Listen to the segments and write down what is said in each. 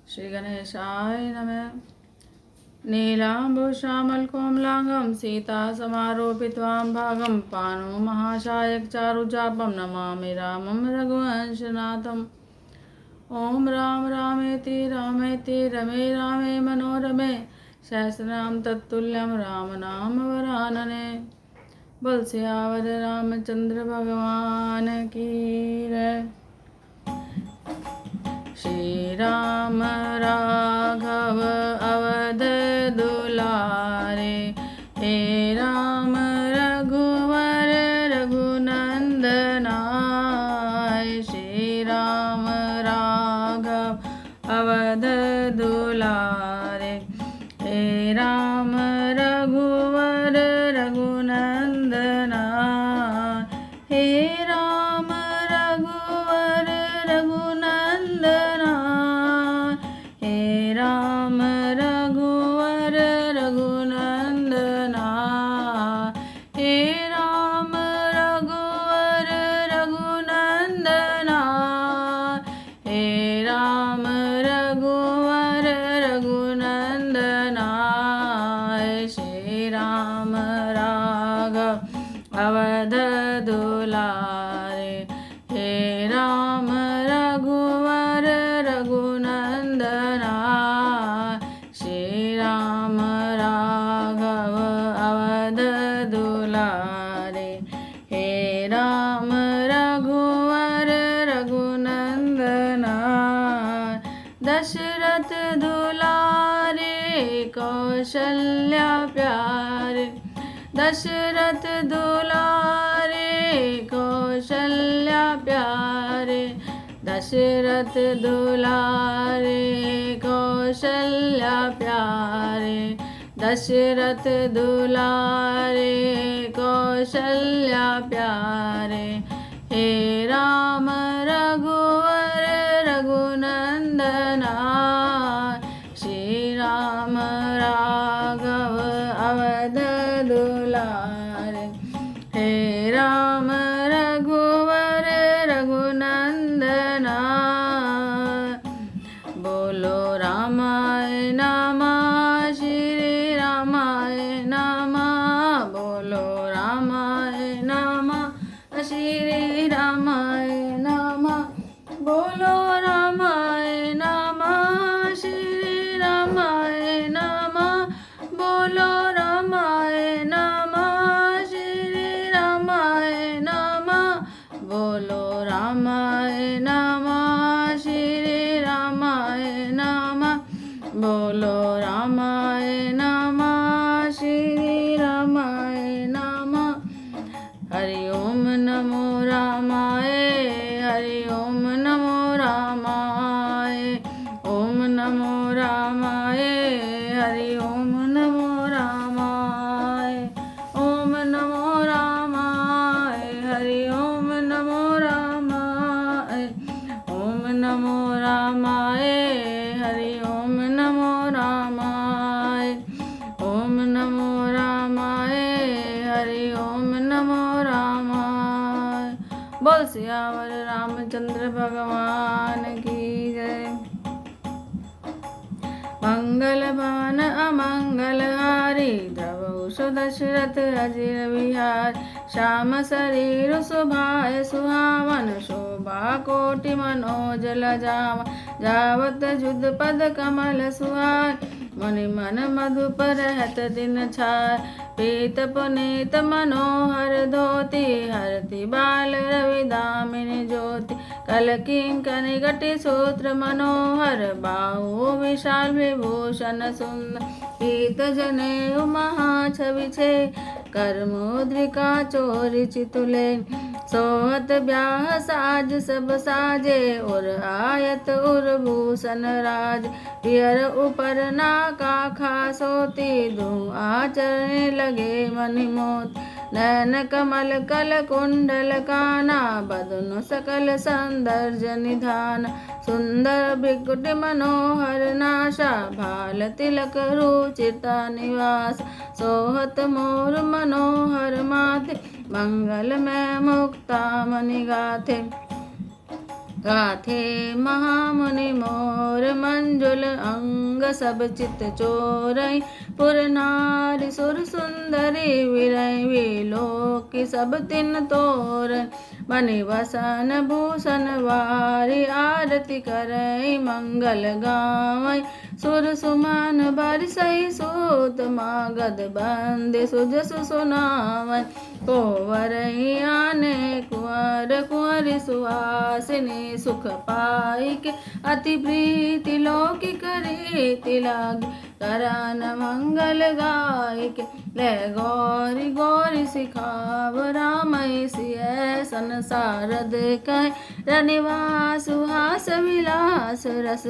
श्री गणेशाय नमः। नीलाम्बुश्यामलकोमलांगं सीतासमारोपित्वां भागं पाणो महाशायकचारुचापं नमामि रामं रघुवंशनाथम्। ॐ राम रामेति रमे रामे मनोरमे सहस्रनाम तत्तुल्यं राम नाम वरानने। बोल सियावर रामचंद्र भगवान की जय। श्री राम राघव अवध दुलारे, हे राम रघुवर रघुनंदनाय। श्री राम राघव अवध दुलारे, हे राम रघुवर रघुनंदनाय। हे राम रघुवर रघुनंदनाय, हे राम रघुवर रघुनंदनाय। हे राम रघुवर रघुनंदनाय, हे राम रघुवर रघुनंदनाय। श्री राम राघव अवध दुलारे, हे राम रघुवर रघुनंदनाय। श्री राम राघव अवध दुलारे, हे राम रघुवर रघुनंदनाय। दशरथ दुलारे कौशल्या प्यारे, दशरथ दुलारे कौशल्या प्यारे। दशरथ दुलारे कौशल्या प्यारे, दशरथ दुलारे कौशल्या प्यारे। हे राम रघुवर रघुनंदनाय। श्री राम राघव अवध दुलारे, हे राम रघुवर रघुनंदनाय। बोलो रामाय नमः, श्री रामाय नमः। बोलो रामाय नमः, श्री रामाय नमः। बोलो रामाय नमः, श्री रामाय नमः। बोलो रामाय नमः, श्री रामाय नमः। बोलो रामाय नमः, श्री रामाय नमः। बोलो रामाय नमः, श्री रामाय नमः। हरि ओम नमो रामाय, हरि ओम नमो रामाय। ओम नमो रामाय, हरि ओम नमो रामाय। ओम नमो रामाय, हरि ओम नमो रामाय। ओम नमो रामाय, हरि ओम नमो रामाय। ओम नमो रामाय, हरि ओम नमो रामाय। बोल सियावर रामचंद्र भगवान की जय। मंगल भवन अमंगल हारी, द्रवहु दशरथ अजिर विहार। श्याम शरीर शोभाय सुहावन, शोभा कोटि मनोजल जावा। जावत जुद पद कमल सुहाय, मुनि मन मधुप रहत दिन छाय। पीत पुनीत मनोहर धोती, हरति बाल रवि दामिनी ज्योति। कल किंकनि घटी सूत्र मनोहर, बाहु विशाल विभूषण सुंदर। पीत जनेऊ महाछवि छे, कर मुद्रिका चोरी चितुले। सोहत ब्याह साज सब साजे, उर आयत उर भूषण राज। पियर ऊपर नाका खासोती, दू आचरण लगे मणि मोती। नयन कमल कल कुंडल काना, बदनु सकल सौंदर्य निधान। सुंदर भृकुट मनोहर नाशा, भाल तिलक रुचिता निवास। सोहत मोर मनोहर माथे, मंगल में मुक्ता मणि गाथे। गाथे महामुनि मोर मंजुल अंग सब चित चोरई पुर नारी सुर सुंदरी विरय विलोकी सब तिन तोर मणि वसन भूषण वारी आरती करई मंगल गावई सुर सुमन बरसई सूत मागध बंदे सुजसु सुनावई कोवरई आने कुंवर कुंवरी सुहासिनी सुख पाई के अति प्रीति लोकी करी लाग करन मंगल गाय के ले गौरी गौरी सिखाव रामई सिय संसारद कह रनिवास सुहास विलास रस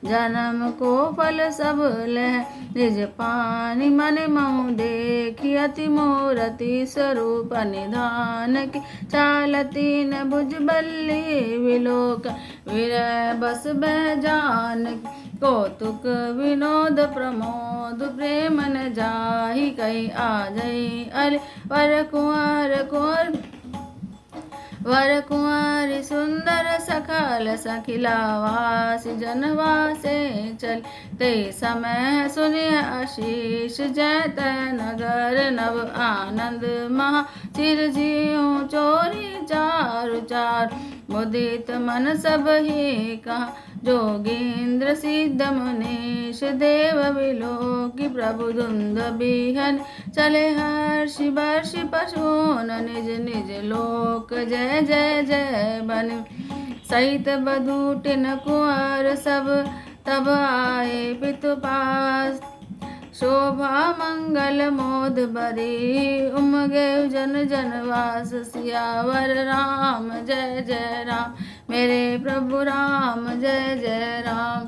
जन्म को फल सब लह निज पानी मन महु देखी अति मूरति स्वरूप निधान की चालती न भुज बल्ली विलोक विरय बस बहजान कौतुक विनोद प्रमोद प्रेम न जाहि कही आ जई अल वर कुंवर वर कुंवारी सुंदर सखल सखिलावास जनवासे चल ते समय सुनिय आशीष जयत नगर नव आनंद महा चिर जियो चोरी चारु चार मुदित मन सब ही कहा जोगींद्र सिद्ध मुनीश देव विलोकी प्रभु धुंद बिहन चले हर्षि वर्षि पशुन निज निज लोक जय जय जय बन सहित बधूटिन कुंवर सब तब आए पितु पास शोभा मंगल मोद बरी उमगे जन जनवास सियावर राम जय जय राम मेरे प्रभु राम जय जय राम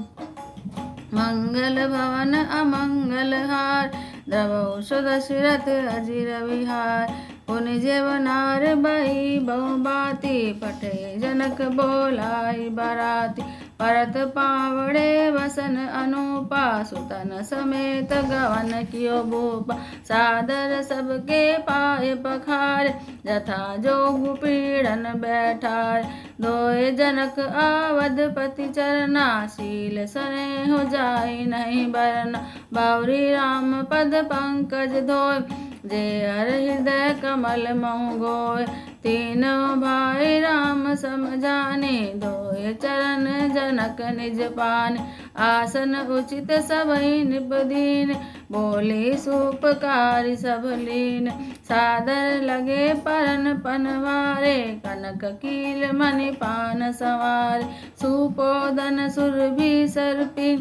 मंगल भवन अमंगल हार द्रवौ दशरथ अजिर विहार पुनि जेवनार बही बहु बाती पटे जनक बोलाई बराती परत पावड़े वसन अनुपा सुतन समेत गवन कियो भूपा सादर सबके पाए पखार जथा जोगु पीड़न बैठार दोए जनक आवधपति चरना शील सने हो जाय नहीं बरना बावरी राम पद पंकज धोय जे हर हृदय कमल महु गोय तीनों भाई राम समझाने दोय चरण जनक निज पान आसन उचित सबई निपदीन बोले सुपकारी सब लीन सादर लगे परन पनवारे कनक कील मणि पान सवार सुपोदन सुरभि सर्पी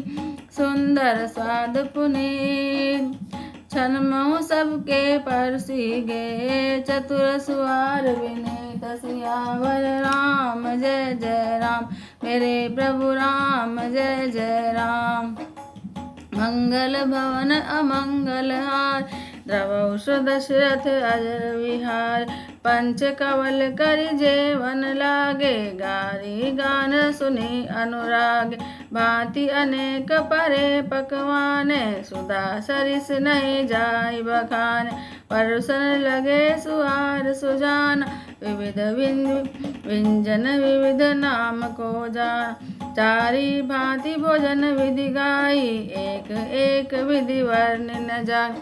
सुंदर स्वाद पुनीत छन महु सबके परसी गे चतुर सुआर विनीत सियावर राम जय जय राम मेरे प्रभु राम जय जय राम मंगल भवन अमंगल हार द्रवौ दशरथ अजर विहार पंच कवल कर जेवन लागे गारी गान सुनी अनुराग भांति अनेक परे पकवाने सुधा सरिस नहीं जाय बखान परुसन लगे सुहार सुजान विविध व्यंजन विविध नाम को जान चारी भांति भोजन विधि गाई एक एक विधि वर्ण न जान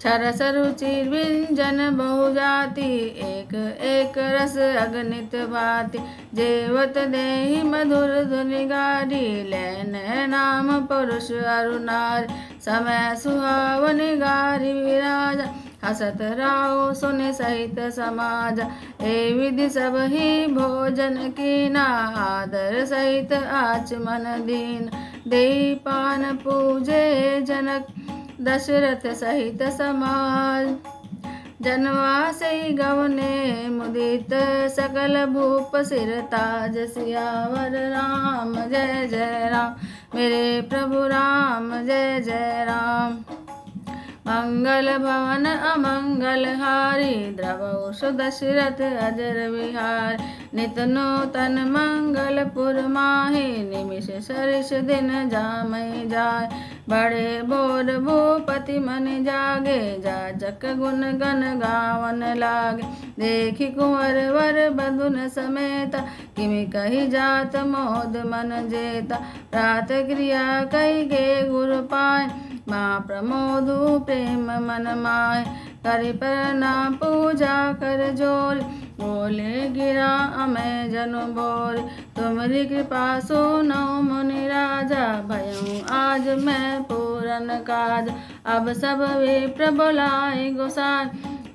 सरस रुचि व्यंजन बहुजाति एक एक रस अगणित भांति जेवत देहि मधुर धुनि गारी लैन नाम पुरुष अरुणार समय सुहावन गारी विराज हसत राव सुनि सहित समाज ए विधि सब ही भोजन कीना आदर सहित आचमन दीन दे पान पूजे जनक दशरथ सहित समाज जनवासे गवने मुदित सकल भूप सिर ताज सियावर राम जय जय राम मेरे प्रभु राम जय जय राम मंगल भवन अमंगल हारी द्रवौ दशरथ अजर विहार नित नूतन मंगलपुर माहि निमिष सरिष दिन जामय जाय बड़े बोर भूपति मन जागे, जाजक गुण गण गावन लागे। देखी कुंवर वर बधुन समेता, किमि कही जात मोद मन जेता। प्रात क्रिया कही गे गुरु पाए, माँ प्रमोदु प्रेम मन माय। करि प्रणाम पूजा कर जोर, बोले गिरा अमै जनु बोर। तुम्हारी कृपा सुनो मुनि राजा, भयऊँ आज मैं पूरन काज। अब सब विप्र बुलाए गोसाई,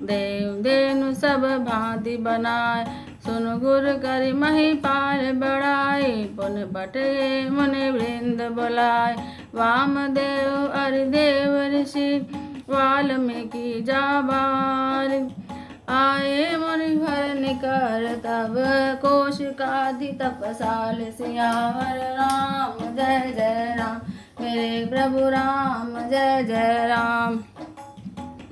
देव देनु सब भांति बनाए। सुन गुर करि महिपाल बढ़ाई, पुन बटे मुनि वृंद बुलाए। वामदेव अरिदेव ऋषि, वाल्मीकि जाबार। आए मुनि भर निकर तब, कौशिकादि तपसाल। सियावर राम जय जय राम, मेरे प्रभु राम जय जय राम।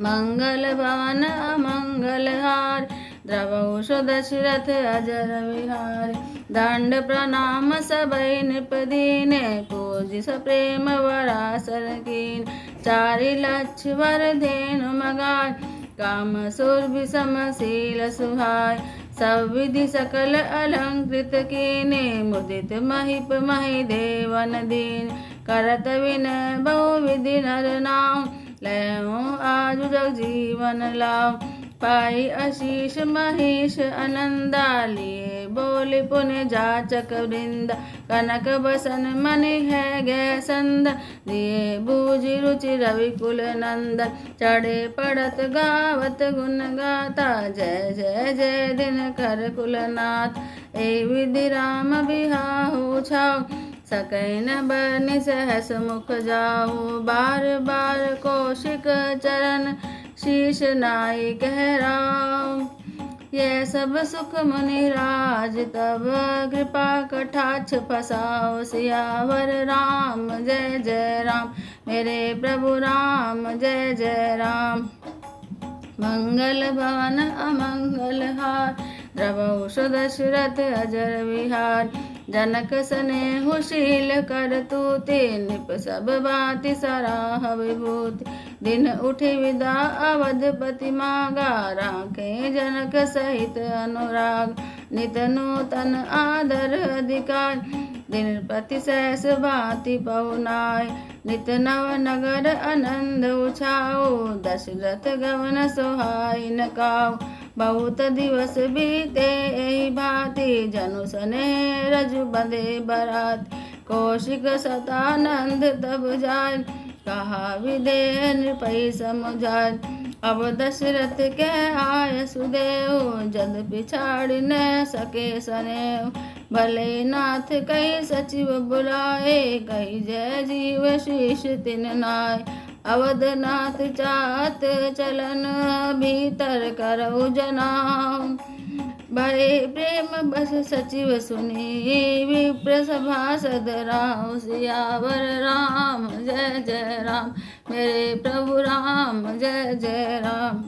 मंगल भवन अमंगल हार, द्रवहु सुदशरथ अजर विहार। दंड प्रणाम सबई नृप दीने, पूजि सप्रेम वरासर कीन। चारि लक्ष वर धेनु मगाय, काम सुरभि समशील सुहाय। सब विधि सकल अलंकृत कीने, मुदित महीप मही देवन दीन। करत विनय बहुविधि नर नाम, लयों आजु जगजीवन लाभ। पाई आशीष महेश आनंदा, लिए बोले पुण्य जाचक वृंदा। कनक बसन मणि है गै संद, दिए बूझि रुचि रवि कुल नंद। चढ़े पड़त गावत गुण गाता, जय जय जय दिन कर कुलनाथ। ए विधि राम बिहाहु छाव, सकै न बरनि सहस मुख जाऊ। बार बार कौशिक चरण, शीश नाई कहराव। ये सब सुख मुनि राज, तब कृपा कटाक्ष फसाओ। सियावर राम जय जय राम, मेरे प्रभु राम जय जय राम। मंगल भवन अमंगल हार, द्रवहु सुदशरथ अजर विहार। जनक सनेहुशील कर तूति, नृप सब भांति सराह विभूति। दिन उठि विदा अवधपति मागा, राखे जनक सहित अनुराग। नित नूतन आदर अधिकार, दिन प्रति सहस भांति पहुनाय। नित नव नगर आनंद उछाओ, दशरथ गवन सोहाई न काऊ। बहुत दिवस बीते एहि भांति, जनु सनेह रजु बंधे बरात। कौशिक सतानंद तब जाय, कहा विदेह नृपै समुझाय। अब दशरथ के आय सुदेव, जद पिछाड़ न सके सनेव। भले नाथ कई सचिव बुलाए, कही जय जीव शीश तिन नाय। अवधनाथ चाहत चलन, भीतर करऊ जनाऊ। भय प्रेम बस सचिव सुनी, विप्र सभासद राव। सियावर राम जय जय राम, मेरे प्रभु राम जय जय राम।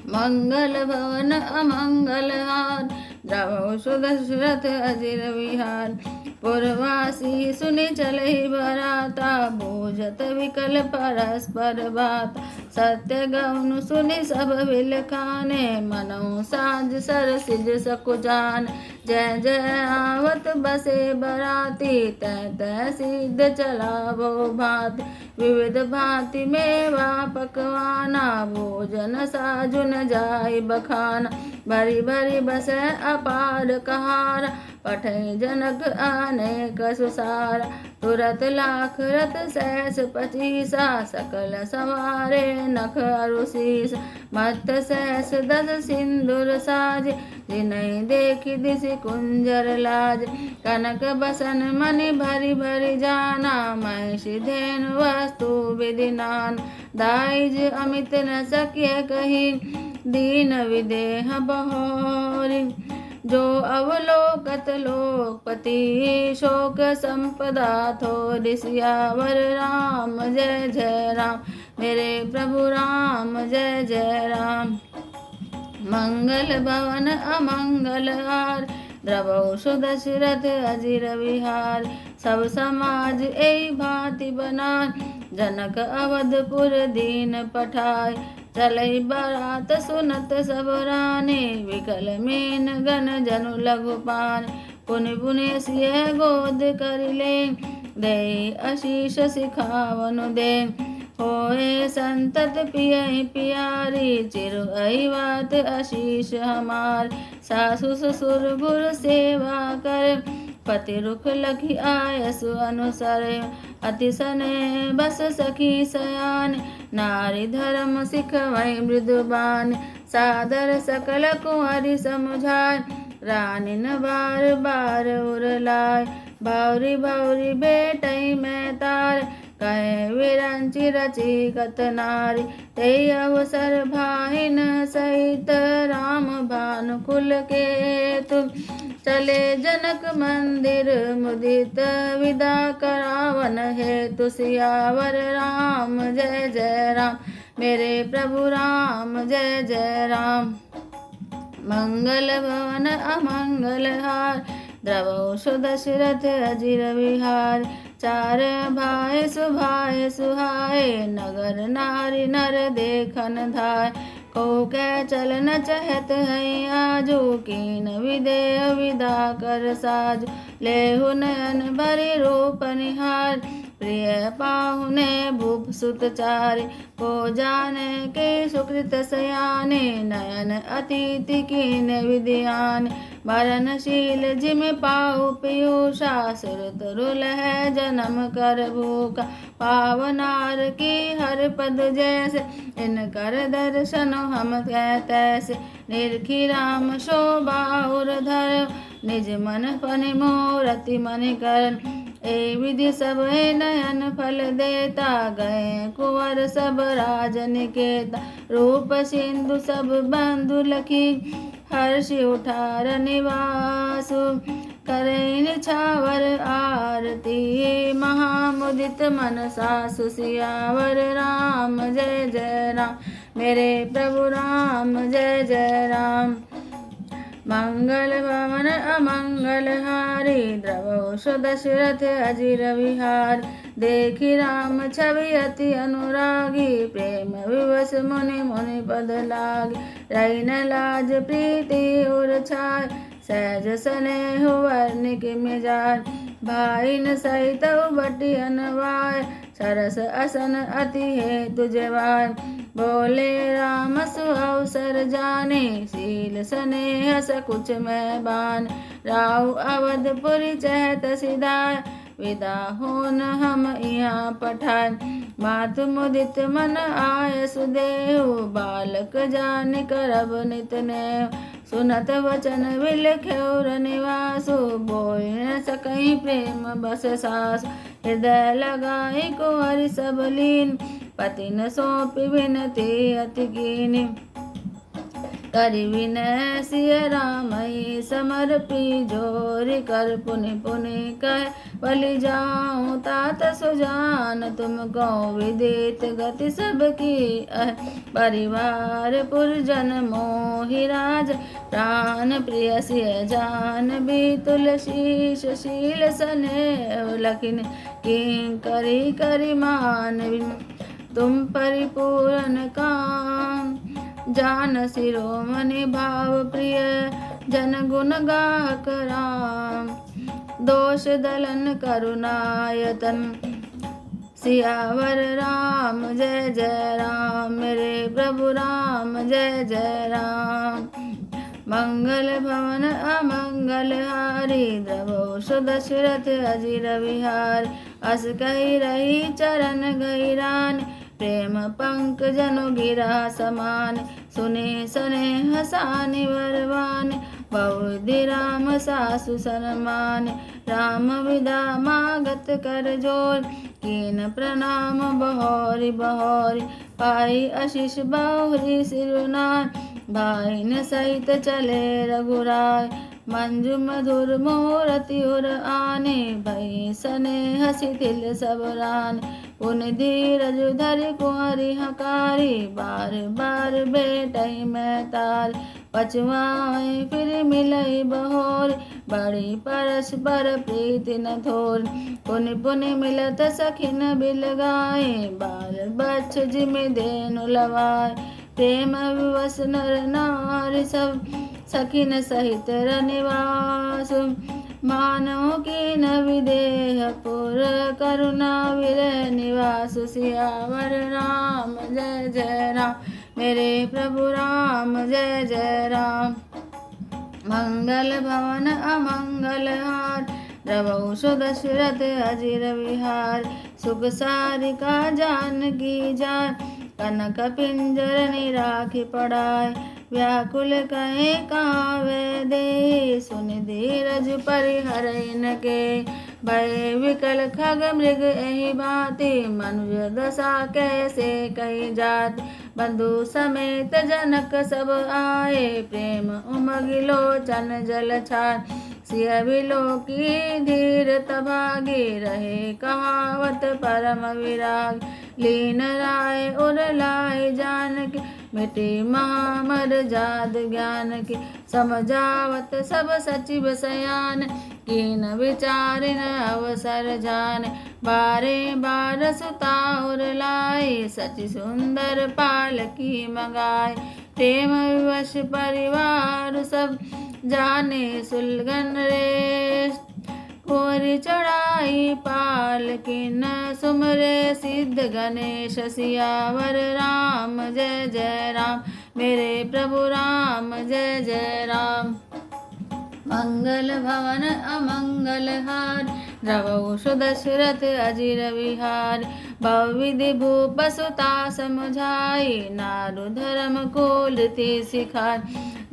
मंगल भवन अमंगल हार, द्रवहु सुदशरथ अजिर विहार। पुरवासी सुनि चलहि बराता, बूझत विकल परस्पर बात। सत्य गौन सुनि सब विलखाने, मनहु साज सरसिज सकुचान। जय जय आवत बसे बराती, तै तै सिद्ध चला वो भांति। विविध भांति मेवा पकवाना, भोजन साजुन जाय बखाना। भरी भरी बसै अपार कहार, पठै जनक अनेक सुसारा। तुरत लाख रथ सहस पचीसा, सकल सवारे नख अरु सीस। मत्त सहस दस सिंदूर साज, जिनहि देखि दिसि कुंजर लाज। कनक बसन मणि भरि भरि जाना, महिषी धेनु वस्तु विधि नाना। दाइज अमित न सकिय कही, दीन विदेह बहोरी। जो अवलोकत लोकपति, शोक संपदा थोरि। सियावर राम जय जय राम, मेरे प्रभु राम जय जय राम। मंगल भवन अमंगल हार, द्रवौ सुदशरथ अजिर विहार। सब समाज एहि भांति बनान, जनक अवधपुर दीन पठाय। चलई बारात सुनत सब रानी, विकल मीन गन जनु लघु पान। पुनि पुनि सिय गोद कर ले, दे आशीष सिखावनु दे। होए संतत पियहि पियारी, चिरु अहिवात आशीष हमार। सासु ससुर गुर सेवा कर, पति रुख लखी आयसु अनुसर। अति सने बस सखी सयान, नारी धर्म सिखवै मृदुबान। सादर सकल कुंवरी समुझाय, रानी न बार बार उरलाय। भौरी भौरी भेटई में तार, कहे विरंचि रची कतनारी। ते अवसर भाहिन सहित, राम भानुकुल केतु। चले जनक मंदिर मुदित, विदा करावन हेतु। सियावर राम जय जय राम, मेरे प्रभु राम जय जय राम। मंगल भवन अमंगल हार, द्रवौ सुदशरथ अजिर विहार। चार भाई सुभाय सुहाय, नगर नारी नर देखन धाय। को कै चलन चहत है आजो, कीन विदेह विदा कर साजो। लेहु नयन भरि रूप निहार, प्रिय पाहुने भूप सुत चारि। को जाने के सुकृत सयाने, नयन अतिथि कीन विधियान। मरणशील जिम पाहु पीयूषा, सुर तरु लहै जन्म कर भूखा। पावनार की हर पद जैसे, इनकर दर्शन हम तैसे। निरखी राम शोभा उर धर, निज मन फनि मोरति मणिकरण। ए विधि सब नयन फल देता, गए कुंवर सब राजनिकेता। रूप सिंधु सब बंधु लखी, हर्षि उठार निवासु। करे निछावर आरती, महामुदित मन सासु। सियावर राम जय जय राम, मेरे प्रभु राम जय जय राम। मंगल भवन अमंगल हारी, द्रवौ सुदशरथ अजिर विहार। देखी राम छवि अति अनुरागी, प्रेम विवश मुनि मुनि पद लागी। रही न लाज प्रीति उर छाय, सहज स्नेह वर्णिक मिजाज। भाईन सहित बटी अनवाय, सरस असन अति हेतु जवाय। बोले राम सुअवसर जाने, शील स्नेह सकुच में बान। राउ अवधपुरी चहत सिधाय, विदा होन हम यहाँ पठाय। मातु मुदित मन आय सुदेहु, बालक जान करब नित नेव। सुनत वचन विलख्योर निवासु, बोल न सकहि प्रेम बस सासु। हृदय लगाई कुंवरी सब लीन, पति न सौंपी विनती अति कीनी। करि विनय सिय रामई समर्पी, जोरि कर पुनि पुनि कह बलि जाऊं। तात सुजान तुम कहो विदित, गति सबकी अह। परिवार पुरजन मोहि राज, प्राण प्रिय सिय जान भी। तुलसीश शील स्नेह लखिन, किंकरि करि मान। तुम परिपूर्ण काम, जान शिरोमणि भाव प्रिय। जन गुण गाहक राम, दोष दलन करुणायतन। सियावर राम जय जय राम, मेरे प्रभु राम जय जय राम। मंगल भवन अमंगल हारी, द्रवौ सुदशरथ अजिर विहार। अस कहि रही चरण गहिरान, प्रेम पंक जनु गिरा समान। सुने स्नेह सानि वरवान, बहुधि राम सासु सन्मान। राम विदा मागत कर जोर, कीन प्रणाम बहोरी बहोरी। पाई आशीष बहुरी सिरुनाय, भाईन सहित चले रघुराय। मंजु मधुर मोरति उर आने, भई स्नेह शिथिल सब रान। पुनि धीरज धरि कुंवरी हकारी, बार बार भेटई में तार। पचुआए फिर मिलई बहोर, बड़ी परस्पर प्रीति न थोर। पुनि पुनि मिलत सखिन बिल गाए, बाल बच्छ जिमि देनु लवाए। प्रेम विवश नर नारी सब, सखिन सहित रनिवास। मानो की न विदेह पुर, करुणा विरह निवास। सियावर राम जय जय राम, मेरे प्रभु राम जय जय राम। मंगल भवन अमंगल हार, रवौ सो दशरथ अजिर विहार। सुख सारिका जानकी जाय, कनक पिंजर निराखि पड़ाय। व्याकुल कहे कहाँ वै देहि, सुनि धीरज परिहरइ न के। भय विकल खग मृग एहि भांति, मनुज दशा कैसे कही जात। बंधु समेत जनक सब आए, प्रेम उमगि लोचन जल छाय। सिय बिलोकी धीर तभागी, रहे कहावत परम विराग। लीन राय उर लाए जानकी, मिटी महामर जाद ज्ञान की। समझावत सब सचिव सयान, कीन विचारिन अवसर जान। बारे बार सुता उर लाई, सचि सुंदर पालकी मंगाए। प्रेम विवश परिवार सब, जाने सुलगन रेश। कोरि चढ़ाई पालकिन, सुमरे सिद्ध गणेश। सियावर राम जय जय राम, मेरे प्रभु राम जय जय राम। मंगल भवन अमंगल हार, रवौ सो दशरथ अजिर विहार। बहुविधि भूप सुता समझाई, नारु धर्म कोलति सिखाय।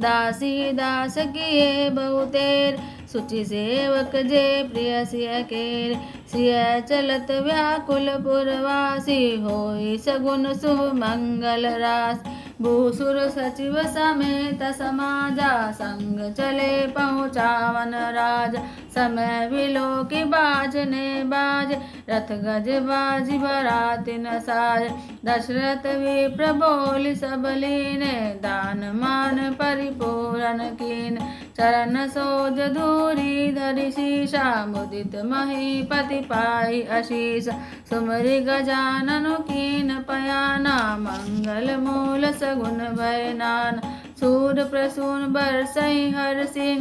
दासी दास किए बहुतेर, सुचि सेवक जे प्रिय सिय केर। सिय चलत व्याकुल पुरवासी, होई सगुन शुभ मंगल रास। भूसुर सचिव समेत समाजा, संग चले पहुँचावन राजा। समय बिलो की बाजने बाज, रथ गज बाजी बराति न साज। दशरथ विप्र बोलि सब लीने, दान मान परिपूरन कीन। चरण सोज धूरी धरि शीशा, मुदित महीपति पाई आशीष। सुमरि गजानन कीन पयाना, मंगल मूल सगुन भय नाना। सूर प्रसून बरसई हरषि,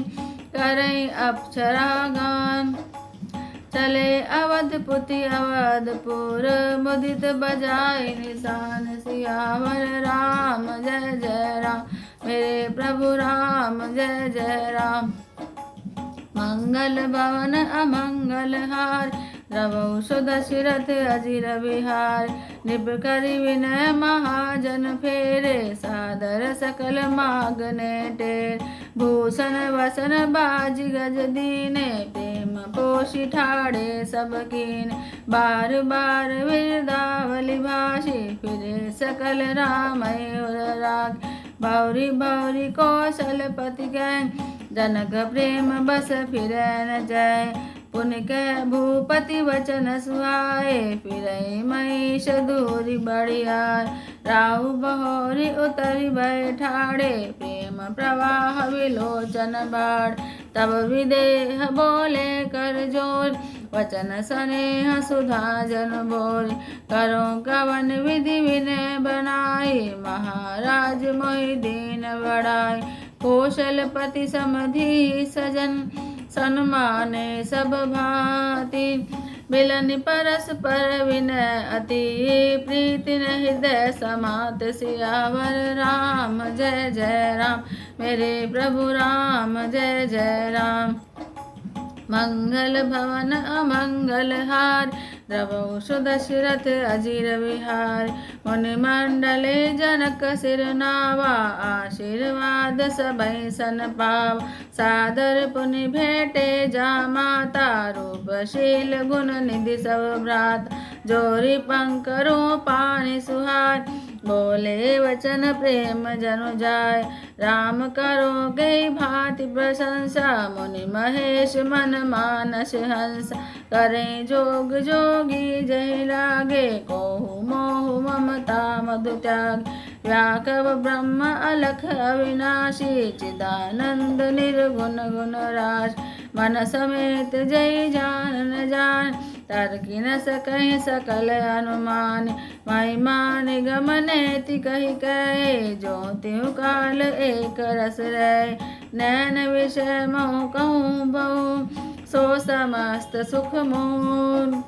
करई अप्सरा गान। चले अवधपुति अवधपुर, मुदित बजाय निशान। सियावर राम जय जय राम, मेरे प्रभु राम जय जय राम। मंगल भवन अमंगल हार, रवौ सो दशरथ अजिर विहार। नृप करि विनय महाजन फेरे, सादर सकल मागने टेर। भूषण वसन बाज गज दीने, प्रेम पोषि ठाड़े सब कीन। बार बार विरदावली भाषी, फिरे सकल रामय उर राग। भौरी भौरी कौशलपति गए, जनक प्रेम बस फिरै न जाय। पुनि कह भूपति वचन सुहाए, फिरै महिष दूरी बढ़ियार। राहु बहोरी उतरि भय ठाड़े, प्रेम प्रवाह विलोचन बाढ़। तब विदेह बोले कर जोर, वचन स्नेह सुधा जन बोल। करो कवन विधि विनय बनाई, महाराज मोहि दीन बढ़ाई। कौशलपति समधि सजन, सन्माने सब भांति। मिलनि परस्पर विनय अति, प्रीति न हृदय समात। सियावर राम जय जय राम, मेरे प्रभु राम जय जय राम। मंगल भवन अमंगल हार, रवौ सो दशरथ अजिर विहार। मुनि मंडले जनक सिर नावा, आशीर्वाद सबहि सन पावा। सादर पुनि भेटे जामाता, रूपशील गुण निधि सब भ्राता। जोरी पंकरो पानि सुहाय, बोले वचन प्रेम जनु जाय। राम करो गई भांति प्रशंसा, मुनि महेश मन मानस हंस। करें जोग जोगी जहि लागे, कोहु मोहु ममता मधु त्याग। व्याकव ब्रह्म अलख अविनाशी चिदानंद निर्गुण गुण राश मन समेत जय जान न जान तर्कि न सकहि सकल अनुमान महिमा निगम नेति कहि कहे जो त्यों काल एक रस रहे नैन विषय मोह कहूँ बहु सो समस्त सुख मोह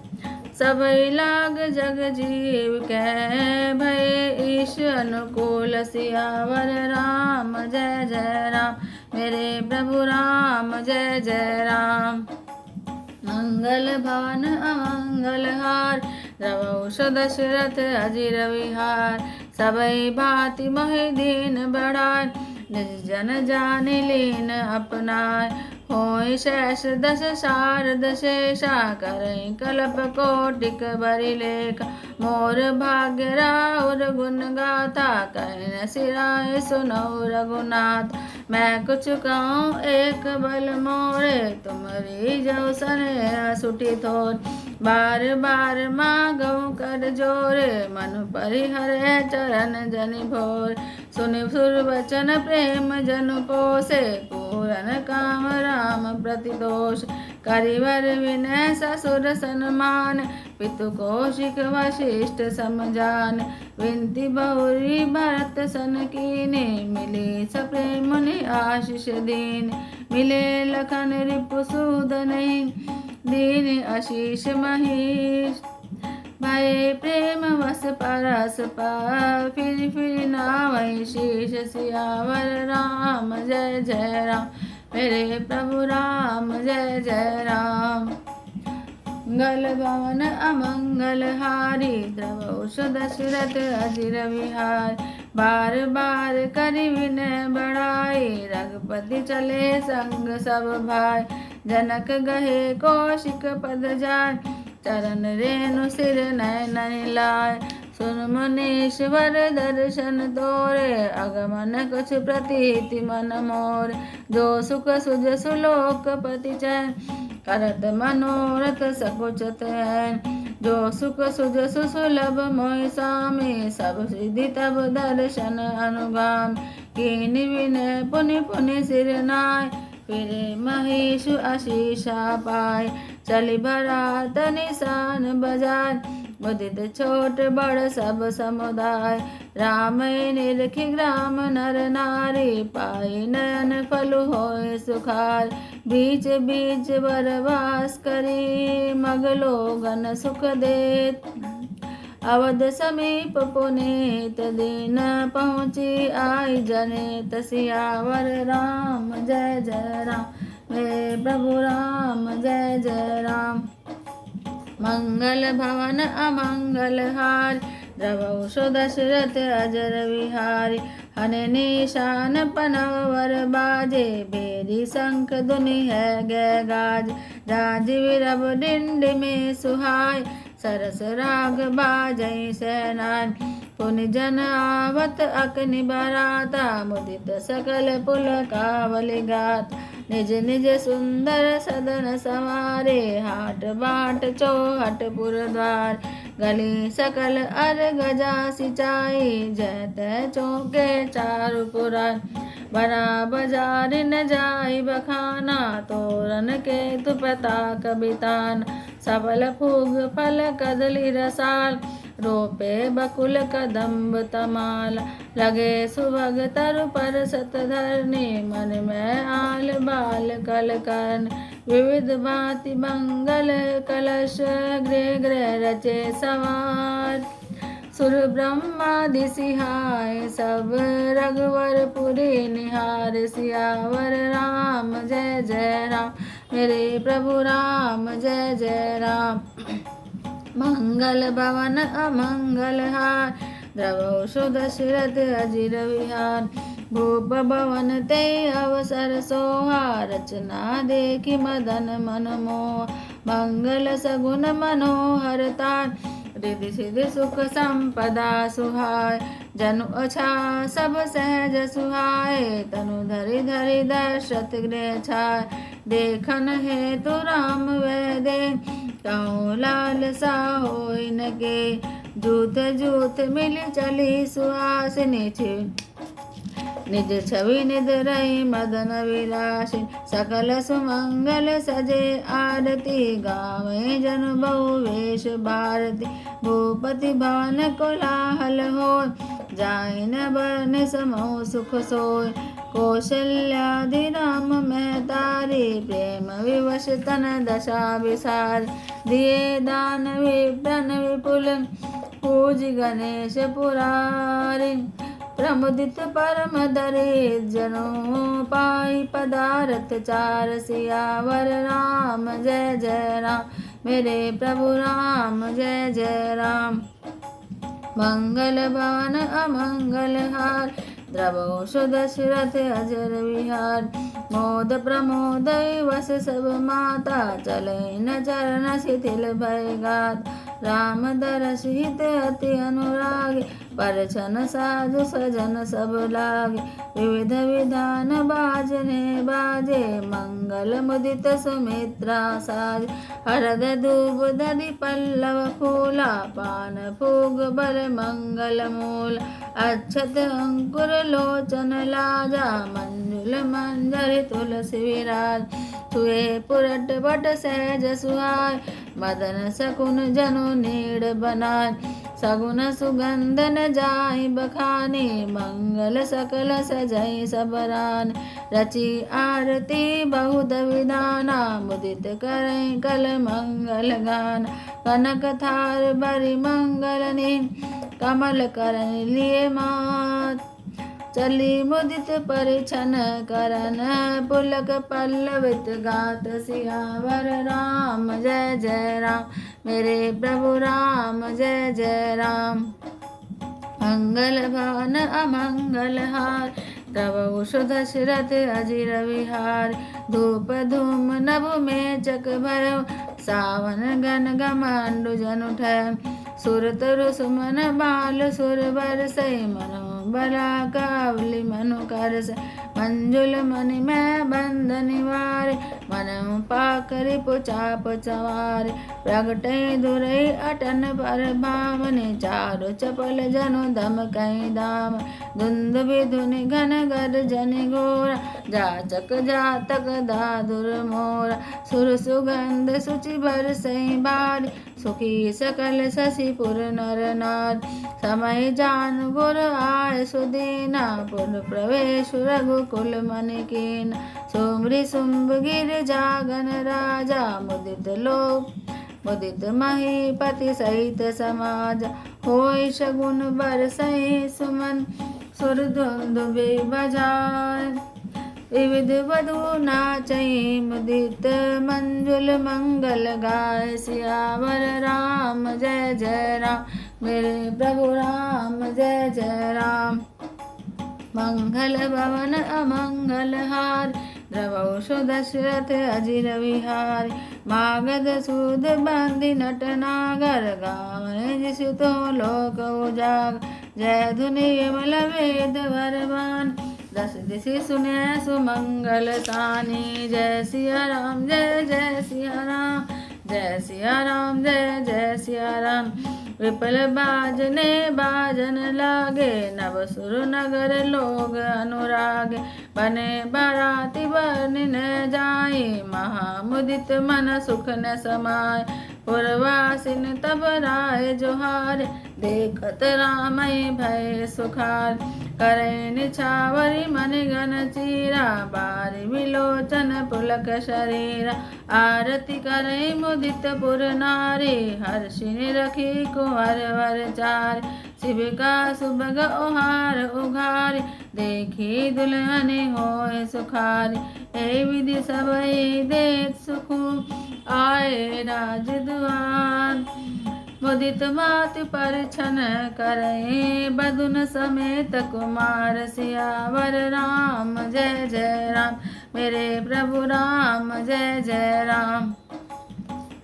सबई लाग जग जीव के भय ईश अनुकूल सियावर राम जय जय राम मेरे प्रभु राम जय जय राम मंगल भवन अमंगल हार द्रवौष दशरथ अजिर विहार सबई भांति मोहि दीन बढ़ाय निज जन जान लीन अपनाय होय शेष दश शारद शेषा करई कल्प कोटिक बरि लेख मोर भाग्य राउर गुण गाथा कहन सिराय सुनौ रघुनाथ मैं कुछ कहूँ एक बल मोरे तुमरी जो सने सुटी थोर बार बार मांगऊँ कर जोरे मन परिहर चरण जनि भोर सुनि सुर वचन प्रेम जनु पोसे पूरन काम राम प्रतिदोष करिवर विनय ससुर सन्मान पितु कौशिक वशिष्ठ समजान विनती बहुरी भरत सन कीने मिले सप्रेम मुनि आशीष दीन मिले लखन रिपु सूदन दीन आशीष महेश भय प्रेम वस परस पार फिर नावै शीश सियावर राम जय जय राम मेरे प्रभु राम जय जय राम मंगल भवन अमंगल हारी द्रवौष दशरथ अजिर विहार बार बार करि विनय बढ़ाई रघुपति चले संग सब भाई जनक गहे कौशिक पद जाय चरण रेणु सिर नयन लाय सुन मुनीश्वर दर्शन तोरे अगमन कुछ प्रतीति मन मोर जो सुख सुज सुलोकपति चैन करत मनोरथ सकुचत है जो सुख सुज सुसुलभ मोहि स्वामी सब सिद्धि तब दर्शन अनुगाम कीन विनय पुनि पुनि सिर नाय फिरे महेशु आशीषा पाय चली भरात निशान बजाय मुदित छोट बड़ सब समुदाय राम निरखि ग्राम नर नारी पाई नयन फलु होय सुखार बीच बीच वरवास करी मगलो गन सुख देत अवध समीप पुनीत दीन पहुँची आई जनित सियावर राम जय जय राम मेरे प्रभु राम जय जय राम मंगल भवन अमंगल हार द्रवौष दशरथ अजर विहारी हने निशान पनवर बाजे बेरी शंख धुनि है गे गाज राज विरब डिंड में सुहाय सरस राग बाजई सेनान पुनि जन आवत अकनि बराता मुदित सकल पुल कावलि गात निज निज सुंदर सदन सवारे हाट बाट चौहट पुर द्वार गली सकल अर गजा सिंचाई जय तय चौके चारु पुरान बना बाजार न जाई बखाना तोरन के तु पताक बितान सबल फूग फल कदली रसाल रोपे बकुल कदम्ब तमाल लगे सुभग तरु पर सत धरनी मन में आल बाल कल कर्ण विविध भांति मंगल कलश गृह गृह रचे सवार सुर ब्रह्मादि सिहाय सब रघुवर पुरी निहार सियावर राम जय जय राम मेरे प्रभु राम जय जय राम मंगल भवन अमंगल हार द्रवौष दशरथ अजिर विहार भूप भवन ते अवसर सोहा रचना देखी मदन मन मोह मंगल सगुन मनोहरता रिधि सिद्धि सुख संपदा सुहाय जनु अछा सब सहज सुहाय तनु धरि धरि दर्शत गृह छाय देखन हेतु राम वै दे कहूँ लाल सा होय न के जूथ जूथ मिल चली सुहासिनी छी, निज छवि निध रही मदन विलासिनी। सकल सुमंगल सजे आरती, गावे जन बहु वेश भारती। भूपति भवन कोलाहल होय, जाहि न बरन समूह सुख सोय। कौशल्यादि राम महतारी, प्रेम विवश तन दशा विसार। दिए दान विप्रन विपुल, पूज गणेश पुरारी। प्रमुदित परम दरिद्र जनों, पाई पदारथ चार। सियावर राम जय जय राम, मेरे प्रभु राम जय जय राम। मंगल भवन अमंगल हार, द्रवो सुदशरथ अजर विहार। मोद प्रमोद वस सब माता, चले न चरण शिथिल भय गात। राम दरस हित अति अनुराग, परछन साधु सजन सब लागे। विविध विधान बाजने बाजे, मंगल मुदित सुमित्रा साज। हरद धूप दधि पल्लव फूला, पान फूग बर मंगल मूल। अक्षत अंकुर लोचन लाजा, मंजुल मंजरि तुलसी विराज। तुए पुरट बट सहज सुहाय, मदन सकुन जनु नीड़ बनाय। सगुन सुगंध न जाहि बखानी, मंगल सकल सजई सब रानी। रची आरती बहुत विधाना, मुदित करई कल मंगल गाना। कनक थार बरि मंगल नी, कमल करन लिए मात। चली मुदित परिछन करन, पुलक पल्लवित गात। सियावर राम जय जय राम, मेरे प्रभु राम जय जय राम। मंगल भवन अमंगल हार, द्रवहु सुदशरथ अजिर विहार। धूप धूम नभ मेचक भय, सावन गण घमंडु जनु ठय। सुर तरु सुमन बाल सुर बरसई, मनो बला कावली मनु करसई। मंजुल मणि मैं बंद निवारे, मनहु पाकरि पुचाप चवारे। प्रगटई दुरई अटन पर भावनि, चारु चपल जनु धमकई धाम। धुंधुभि धुनि घन गर्जनि घोरा, जाचक जातक दादुर मोरा। सुर सुगंध सुचि बरसई बारी, सुखी सकल शशि पुर नर नार। समय जान गुर आय सुदीना, पुर प्रवेश रघुकुल मनि कीना। सुमरि शुंभ गिर जागन राजा, मुदित लोक मुदित महीपति सहित समाज। होय शगुन बरसई सुमन, सुर धुंधुभि बजाय। विविध वधु नाचई, मुदित मंजुल मंगल गाय। सियावर राम जय जय राम, मेरे प्रभु राम जय जय राम। मंगल भवन अमंगल हार, द्रवहु सुदशरथ अजिर विहार। मागध सूद बंदी नट नागर, गावै जिसु तो लोक उजागर। जय धुनि विमल वेद वरवान, दस दिशि सुने सुमंगल तानी। जय सिया राम जय जय सिया राम, जय सिया राम जय जय सिया राम। विपल बाजने बाजन लागे, नव सुर नगर लोग अनुरागे। बने बाराती बरनि न जाई, महामुदित मन सुख न समाय। पुरवासिन तब राय जोहार, देखत रामई भय सुखार। करई निछावरि मणिगण चीरा, बारि विलोचन पुलक शरीरा। आरती करई मुदित पुर नारी, हर्षिनि रखी कुंवर वर चारि। शिविका सुभग ओहार उघारी, देखी दुल्हनि होय सुखारी। ए विधि सबई देत सुख, आए राज दुआर। मुदित माति परिछन करई, बधुन समेत कुमार। सियावर राम जय जय राम, मेरे प्रभु राम जय जय राम।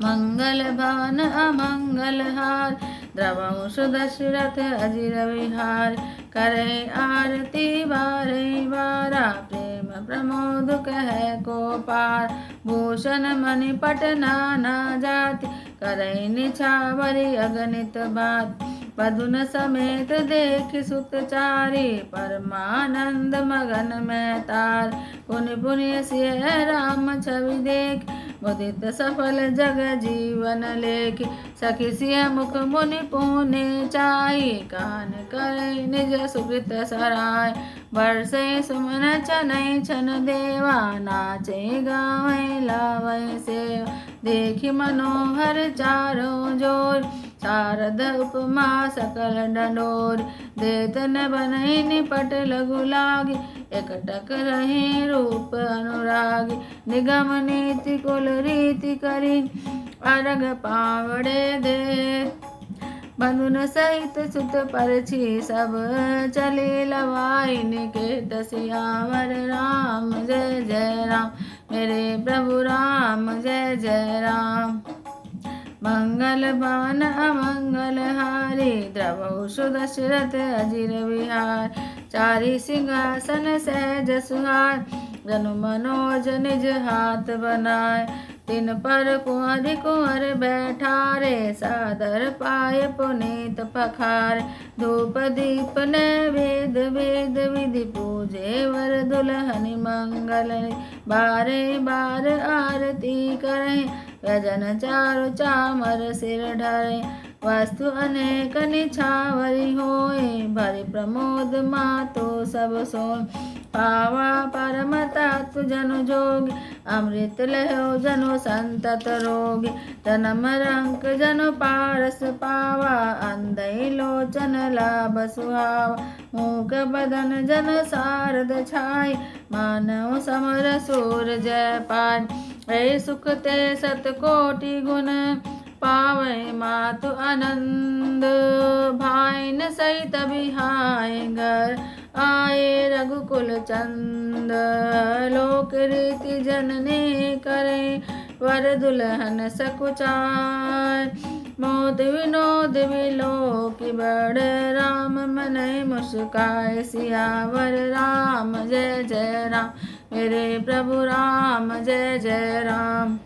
मंगल भवन अमंगल हार, द्रवहु सुदशरथ अजिर विहार। करई आरती बारई बारा, प्रेम प्रमोद कहे को पार। भूषण मणि पट नाना जाति, करई निछावरि अगणित बात। बधुन समेत देख सुत चारी, परमानंद मगन में तार। पुनि पुनि सिय राम छवि देख, मुदित सफल जग जीवन लेख। सखी सिय मुख मुनि पुनि चाही, कान करे निज सुकृत सराय। बरसे सुमन चनई छन देवा, नाचे गावे लावै सेवा। देखि मनोहर चारों जोर, शारद उपमा सकल डंडोर। देतन बनहि निपट लघु लागी, एकटक रहे रूप अनुरागी। निगम नीति कुल रीति करी, अरग पावड़े दे। बंधुन सहित सुत परछी सब, चले लवाई निकेत सियावर। राम जय जय राम, मेरे प्रभु राम जय जय राम। मंगल भवन अमंगल हारी, द्रवहु सुदशरथ अजिर विहार। चारि सिंहासन सहज सुहार, जनु मनोज निज हाथ बनाए। तिन पर कुंवर कुंवर बैठारे, सादर पाय पुनीत पखार। धूप दीप नैवेद वेद विधि, पूजे वर दुल्हन मंगल। बारे बार आरती करें, व्यजन चारु चामर सिर ढरे। वस्तु अनेक निछावरी होए, भरि प्रमोद मातो सब सोए। पावा परम तत्व जनु जोग, अमृत लहो जनु संतत रोग। जन्म रंक जनु पारस पावा, अंधई लोचन लाभ सुहावा। मूक बदन जन सारद छाई, मानव समर सूर जय पाय। ऐ सुख ते सत कोटि गुण, पावै मातु आनंद। भाइन सहित बिहाय घर, आए रघुकुल चंद। लोक रीति जननी करे, वर दुल्हन सकुचाय। मोद विनोद विलोक बड़, राम मनहि मुस्काय। सियावर राम जय जय राम, मेरे प्रभु राम जय जय राम।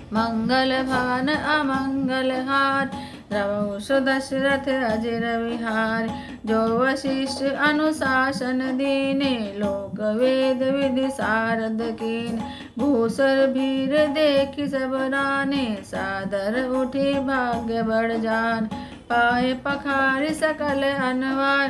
मंगल भवन अमंगल हार, द्रवहु सुदशरथ अजिर विहार। जो वशिष्ठ अनुशासन दीने, लोक वेद विधि सारद कीने। भूसर भीर देखि सब राने, सादर उठी भाग्य बढ़ जान। पाए पखारि सकल अनवाय,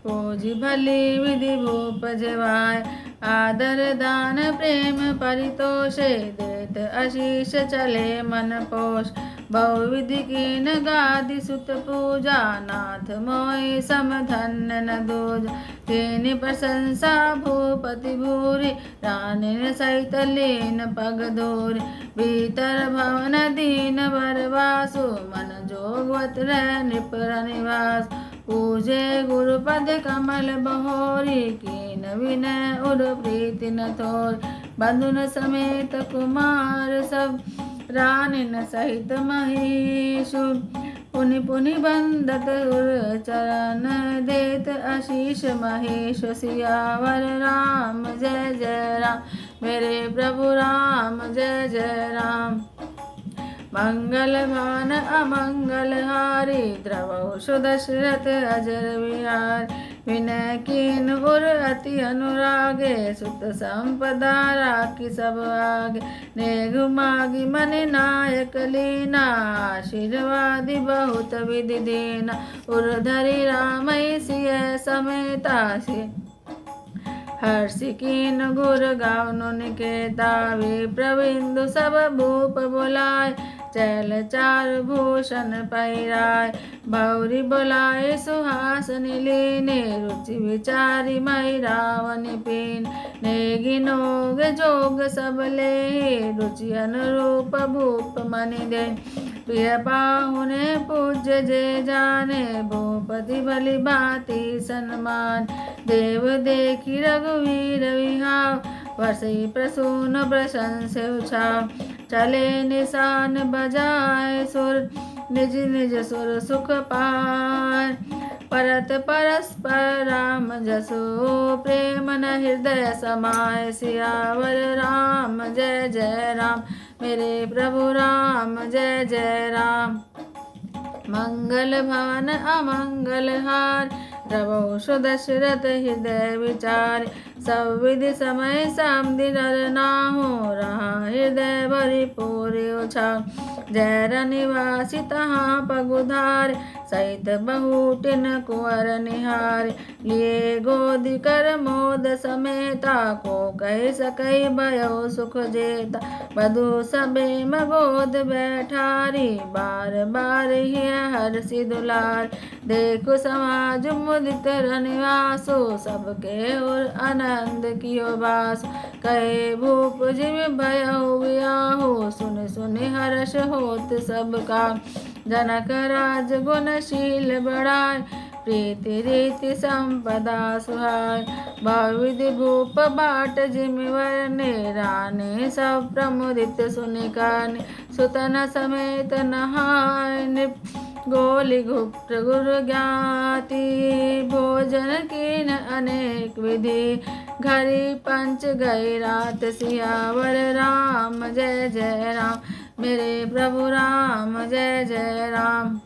पूजी भली विधि भूप जवाय। आदर दान प्रेम परितोषे, देत आशीष चले मन पोष। बहुविधि कीन गादि सुत पूजा, नाथ मोहि सम धन्य न दूजा। कीनि प्रशंसा भूपति भूरि, रानिन सहित लीन पग धूरि। भीतर भवन दीन वर वासु, मन जोगवत रह नृप निवास। पूजे गुरुपद कमल बहोरी, कीन विनय उर प्रीति न थोर। बंधुन समेत कुमार सब, रानिन सहित महेशु। पुनि पुनि बंदत उर चरण, देत आशीष महेश। सियावर राम जय जय राम, मेरे प्रभु राम जय जय राम। मंगल भवन अमंगल हारी, द्रवहु सुदशरथ अजर विहार। विनय कीन उर अति अनुरागे, सुत संपदा राखी सब आगे। नेघ मागी मन नायक लीना, आशीर्वादि बहुत विधि दीना। उर धरि रामै सिय समेता, हर्षि कीन गुर गावनु निकेता। विप्रबिंदु सब भूप बुलाए, चैल चारु भूषण पहिराय। भौरि बुलाए सुहासनि लीने, रुचि विचारि महि रावनि पीन। नेगि नोग जोग सब लेहि, रुचि अनुरूप भूप मनि देहि। प्रिय पाहुने पूज्य जे जाने, भूपति भली भांति सन्मान। देव देखि रघुवीर विहाव, वरसई प्रसून प्रशंसे उछाव। चले निशान बजाए सुर, निज निज सुर सुख पाय। परत परस्पर राम जसो, प्रेम न हृदय समाय। सियावर राम जय जय राम, मेरे प्रभु राम जय जय राम। मंगल भवन अमंगल हार, द्रवौ सुदशरथ हृदय विचार। सब विधि समय समधि नर नाहु, रहा हृदय भरि पूरि उछाल। जय निवासी तहाँ पगुधार, सहित बहुटिन कुंवर निहार। लिए गोदि कर मोद समेता, को कह सकई भयो सुख जेता। बधु सबे मगोद बैठारी, बार बार हिय हर्षि दुलार। देखो समाज मुदित रनिवासो, सबके और आनंद कियो बास। कहे भूप जिम भयउ बियाहु, सुन सुन हर्ष होत सबका। जनक राज गुणशील बढ़ाय, प्रीति रीति संपदा सुहाय। बहुविधि भूप बाट जिमि वर्णे, रानी सब प्रमुदित सुनि कानि। सुतन समेत नहाय नृप, गोली गुप्त गुरु ज्ञाति। भोजन कीन अनेक विधि, घरी पंच गई रात सियावर। राम जय जय राम, मेरे प्रभु राम जय जय राम।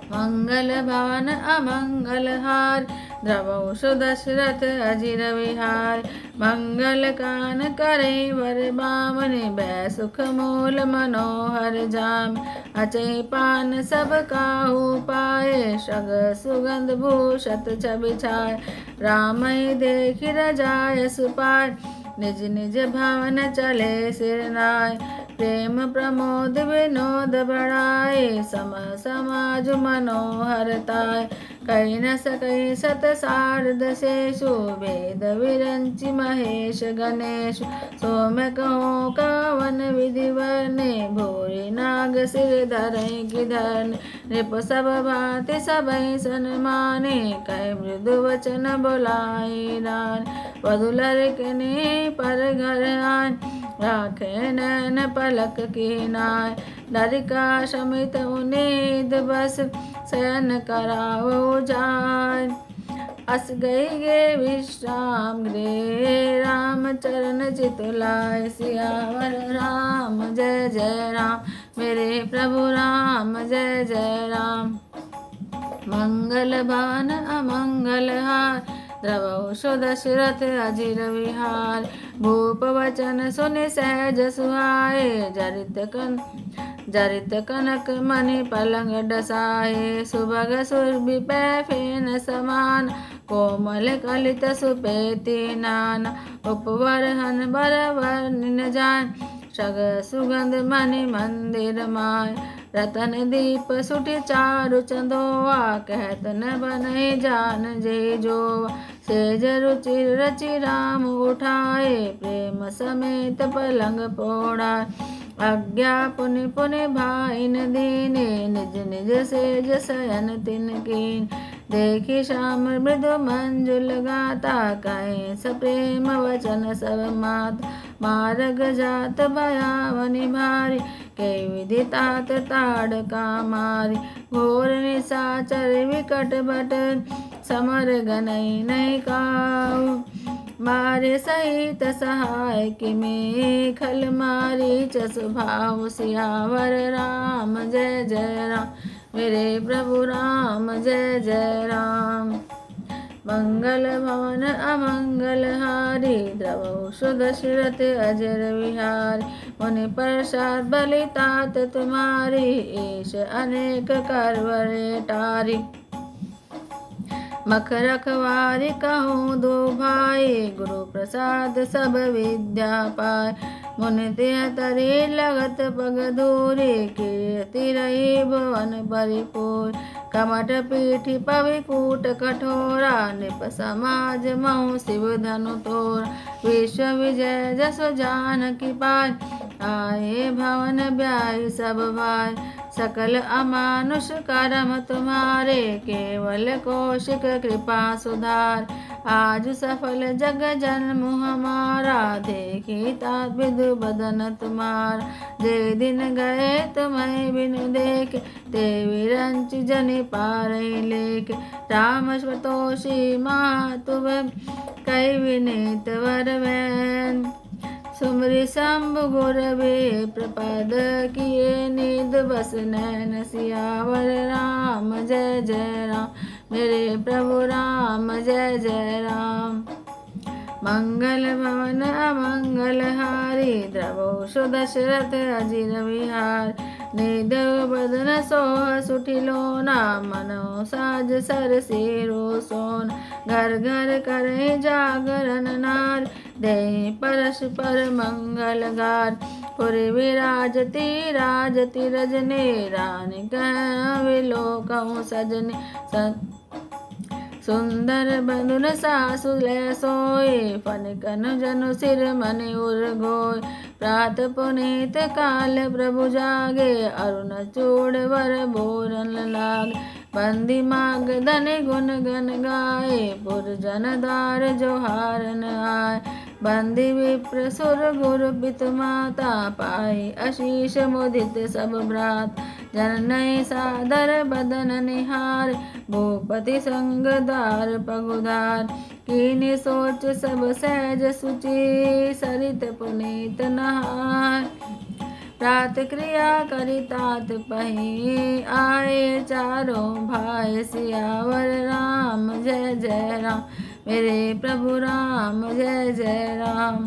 मंगल भवन अमंगल हार, द्रवौ सुदशरथ अजिर विहार। मंगल कान करे वर बामनि, बैसुख मूल मनोहर जाम। अचै पान सब काहू पाए, शग सुगंध भूषत छवि छाय। रामहि देखि रजाय सुपाय, निज निज भवन चले सिरनाय। प्रेम प्रमोद विनोद बढ़ाए, सम समाज मनोहरताय। कही न सकई सत सारद शेषु, वेद विरंचि महेश गणेश। सोम कहो कवन विधि वर्णे, भूरि नाग सिर धरई गिधर्न। नृप सब भांति सबहि सन्माने, कह मृदु वचन बोलाई रान। वधु लड़कने पर घर आन, राखे नैन पलक की नाय। लड़का शमित उनीद बस, शयन करावो जाय। अस गई गे विश्राम गृह, राम चरण चितुलाय। सियावर राम जय जय राम, मेरे प्रभु राम जय जय राम। मंगल भवन अमंगल हार, द्रवौ सुदशरथ अजिर विहार। भूप वचन सुनि सहज सुहाए, जरित कनक मणि पलंग डसाए। सुभग सुरभि पै फेन समान, कोमल कलित सुपेति नाना। उपवर हन बर वर्णिन जान, शग सुगंध मणि मंदिर माय। रतन दीप सुटि चारु चंदोआ, कहत न बनहि जान जे जोवा। सेज रुचि रचि राम उठाए, प्रेम समेत पलंग पोढ़ाय। आज्ञा पुनि पुनि भाइन दीने, निज निज सेज शयन तिन कीन। देखि श्याम मृदु मंजुल गाता, कहे सप्रेम वचन सब मात। मार्ग जात भयावनि भारी, कई विधि तात ताड़का मारी। घोर निशाचर विकट बट, समर गनई नहीं काहू। मारे सहित सहाय किमि, खल मारीच स्वभाव। सियावर राम जय जय राम, मेरे प्रभु राम जय जय राम। मंगल भवन अमंगल हारी, द्रवौ सुदशरथ अजर विहार। मुनि प्रसाद बलि तात तुम्हारी, ईश अनेक करवरे टारी। मख रखवारी कहूँ दो भाई, गुरु प्रसाद सब विद्या पाय। मुनि तिह तरी लगत पग दूरी, कीर्ति रही भुवन परिपूर। कमठ पीठी पविकूट कठोरा, नृप समाज महु शिव धनु तोरा। विश्व विजय जसो जानकी पाय, आए भवन ब्याही सब भाई। सकल अमानुष कर्म तुम्हारे, केवल कौशिक कृपा सुधार। आज सफल जग जन्म हमारा, देखी तात विधु बदन तुम्हार। जे दिन गए तुम्हें बिनु देख, ते विरंच जनि पारई लेख। राम स्वतोषी मातुव, कई विनीत वर वैन। सुमरि शंभु गुर प्रपद किए निध बस नैन सियावर राम जय जय राम मेरे प्रभु राम जय जय राम। मंगल भवन अमंगल हारी द्रवो सुदशरथ अजिर विहार निदेव बदन सोह सुठिलोना मनो साज सर सिरो सोन घर घर करे जागरण नार दे परस्पर मंगल गार पुरी विराजती राजती रजने रानी विलोकहूँ सजने सुंदर बंधुन सासु ले सोए फनकन जनु सिर मन उर गोय प्रात पुनीत काल प्रभु जागे अरुण चूड़ वर बोरन लाग बंदी माग धन गुण गन गाए पुर जन द्वार जोहारन आय बंदी विप्र सुर गुरु पित माता पाई आशीष मुदित सब भ्रात जननय सादर बदन निहार भूपति संग द्वार पगुधार कीनि सोच सब सहज सुचि सरित पुनीत नहार प्रात क्रिया करी तात पही आए चारों भाई सियावर राम जय जय राम मेरे प्रभु राम जय जय राम।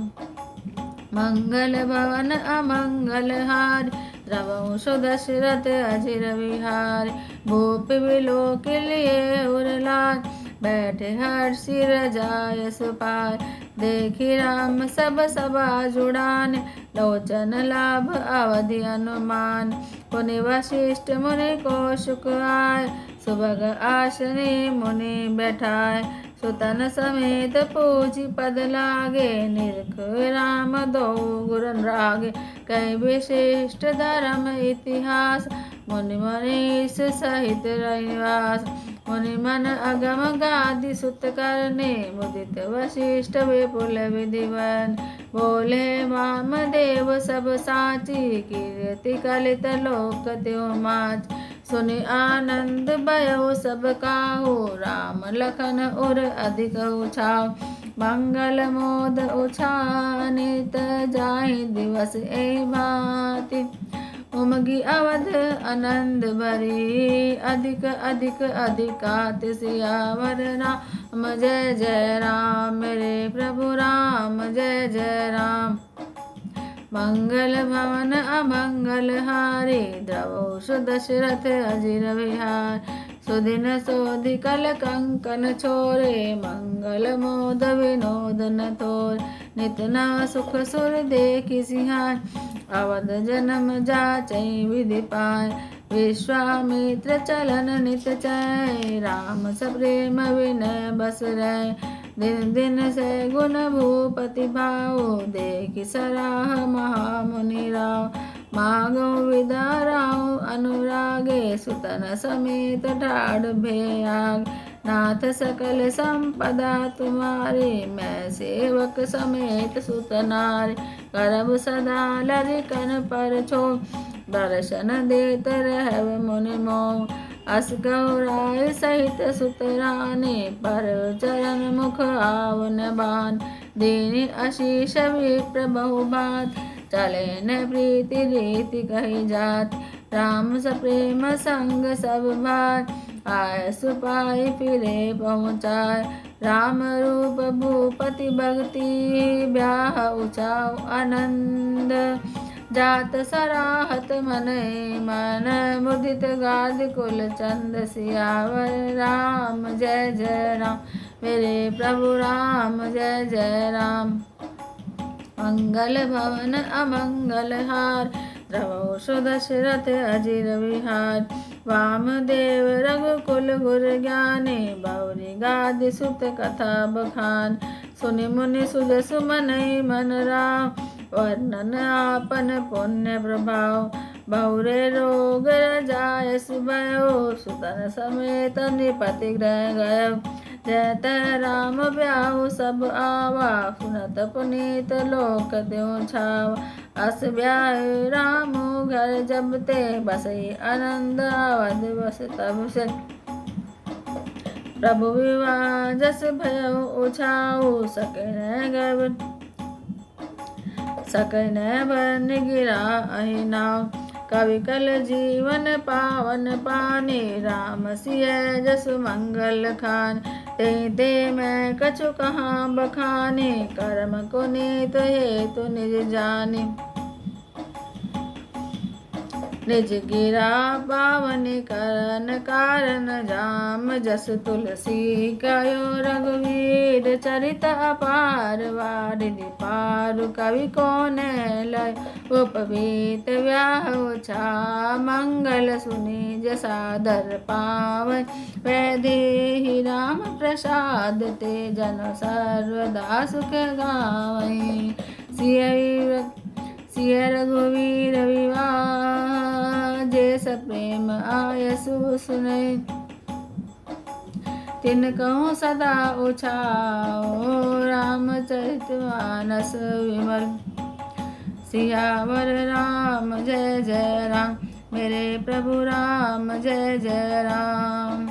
मंगल भवन अमंगल हार द्रवौ सुदशरथ अजिर विहार भूप विलोक लिए उरलार बैठे हर्षि रजाय सुपार देखी राम सब सभा जुड़ान लोचन लाभ अवधि अनुमान पुनि वशिष्ठ मुनि को सुख आय सुभग आसने मुनि बैठाय सुतन समेत पूजी पद लागे निरख राम दो गुरन रागे कई विशिष्ट धर्म इतिहास मुनि मनीष सहित रनिवास मुनि मन अगम गादि सुत करने मुदित वशिष्ठ विपुल विधिवन बोले वाम देव सब साची कीर्ति कलित लोक त्यो माच सुनि आनंद भयो सब काहू राम लखन उर अधिक उछाव मंगल मोद उछानित जाहि दिवस ए भांति उमगी अवध आनंद भरी अधिक अधिक अधिकात सियावर राम जय जय राम मेरे प्रभु राम जय जय राम। मंगल भवन अमंगल हारी द्रवौ सुदशरथ अजिर विहार सुदिन सोधि कल कंकन छोरे मंगल मोद विनोद न तोर नित नव सुख सुर देखि सिहार अवध जन्म जाचै विधि पाय विश्वामित्र चलन नित चय राम सप्रेम विनय बस रय दिन दिन से गुण भूपति भाव देखि सराह महामुनि राव मागो विदा राव अनुरागे सुतन समेत ठाड़ भेयाग नाथ सकल संपदा तुम्हारे मैं सेवक समेत सुतनारे करब सदा लरिकन पर छो दर्शन देत रहब मुनि मोह अस गौराय सहित सुतराने पर चरण मुख आवन बान दीनि आशीष विप्र बहुबात चले न प्रीति रीति कही जात राम सप्रेम संग सब भार आय सुपाई फिरे पहुँचाय राम रूप भूपति भक्ति ब्याह उचाओ आनंद जात सराहत मन मन मुदित गाद कुल चंद सियावर राम जय जय राम मेरे प्रभु राम जय जय राम। मंगल भवन अमंगल हार द्रवौ सुदशरथ अजिर विहार वामदेव रघुकुल गुर ज्ञानी बौरी गादि सुत कथा बखान सुनि मुनि सुजसु मनहि मन राम वर्णन आपन पुण्य प्रभाव बहुरे रोग जाय सुभयो सुतन समेत निपति ग्रह गयो जयत राम ब्याहु सब आवा सुनत पुनीत लोक त्यों छावा अस ब्याह राम घर जब ते बसई आनंद अवध बस तब से प्रभु विवाह जस भयो उछाऊ सके न गब सकय न बन गिरा अहि नाव। कवि कल जीवन पावन पाने, राम सिय जसु मंगल खान। ते ते मैं कछु कहाँ बखाने, कर्म को नीत हेतु निज जाने। निज गिरा पावन करन कारण, जाम जस तुलसी कयो रघुवीर। चरित अपार वारिधि पारु, कवि को न लय उपवीत व्याहु छा। मंगल सुनि जसादर पावै, वैदेही राम प्रसाद ते। जन सर्वदा सुख गावै, सिय रघुवीर विवाह। जैस प्रेम आयसु सुनै, तिन कहूँ सदा उछाओ। रामचरित मानस विमल, सियावर राम जय जय राम। मेरे प्रभु राम जय जय राम।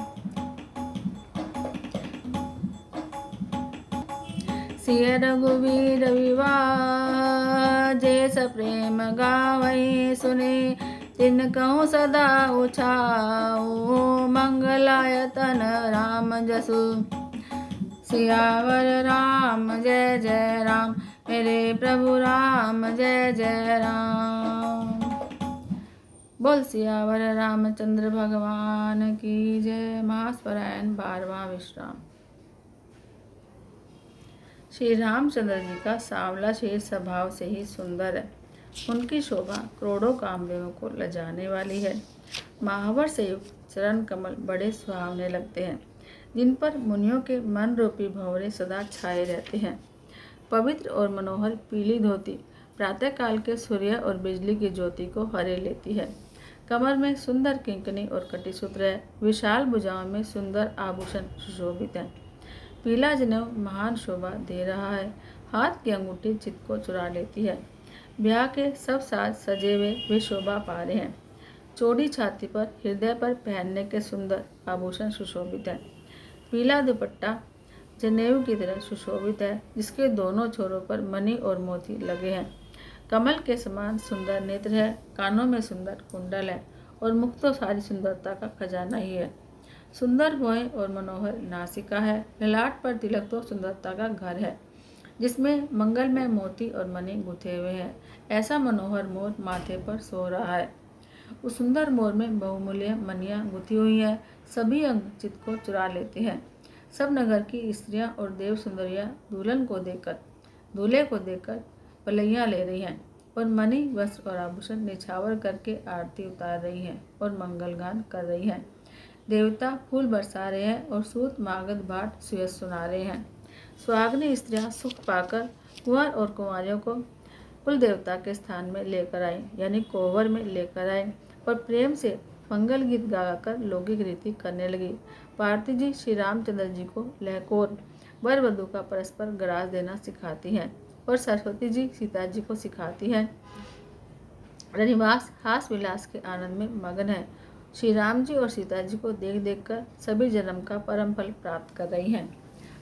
सिय रघुवीर विवाह, जैस प्रेम गावै सुने। तिन कहूँ सदा उछाओ, मंगलायतन राम जसु। सियावर राम जय जय राम। मेरे प्रभु राम जय जय राम। बोल सियावर रामचंद्र भगवान की जय। महास्वरायण 12वां विश्राम। श्री रामचंद्र जी का सांवला शेर स्वभाव से ही सुंदर है। उनकी शोभा करोड़ों कामदेवों को लजाने वाली है। महावर से युक्त चरण कमल बड़े सुहावने लगते हैं, जिन पर मुनियों के मन रूपी भंवरे सदा छाए रहते हैं। पवित्र और मनोहर पीली धोती प्रातःकाल के सूर्य और बिजली की ज्योति को हरे लेती है। कमर में सुंदर किंकनी और कटिसूत्र है। विशाल भुजाओं में सुंदर आभूषण सुशोभित है। पीला जनेऊ महान शोभा दे रहा है। हाथ की अंगूठी चित्त को चुरा लेती है। ब्याह के सब साज सजे हुए वे शोभा पा रहे हैं। चौड़ी छाती पर हृदय पर पहनने के सुंदर आभूषण सुशोभित है। पीला दुपट्टा जनेऊ की तरह सुशोभित है, जिसके दोनों छोरों पर मणि और मोती लगे हैं। कमल के समान सुंदर नेत्र है। कानों में सुंदर कुंडल है और मुख तो सारी सुंदरता का खजाना ही है। सुंदर भौहें और मनोहर नासिका है। ललाट पर तिलक तो सुंदरता का घर है, जिसमें मंगलमय मोती और मणि गुथे हुए हैं। ऐसा मनोहर मोर माथे पर सो रहा है। उस सुंदर मोर में बहुमूल्य मणियाँ गुथी हुई हैं। सभी अंग चित्त को चुरा लेते हैं। सब नगर की स्त्रियां और देव सुंदरियां दुल्हन को देखकर, दूल्हे को देखकर पलैयां ले रही हैं और मणि वस्त्र और आभूषण निछावर करके आरती उतार रही हैं और मंगलगान कर रही हैं। देवता फूल बरसा रहे हैं और सूत मागध भाट सुयस सुना रहे हैं। सुहागनी स्त्रियां सुख पाकर कुंवर और कुंवारियों को कुल देवता के स्थान में लेकर आई, यानी कोहबर में लेकर आए और प्रेम से मंगल गीत गाकर लौकिक रीति करने लगी। पार्वती जी श्री रामचंद्र जी को लहकोर वर वधू का परस्पर गराज देना सिखाती हैं और सरस्वती जी सीता जी को सिखाती हैं। रनिवास हास विलास के आनंद में मगन है। श्री राम जी और सीता जी को देख देख कर सभी जन्म का परम फल प्राप्त कर रही हैं।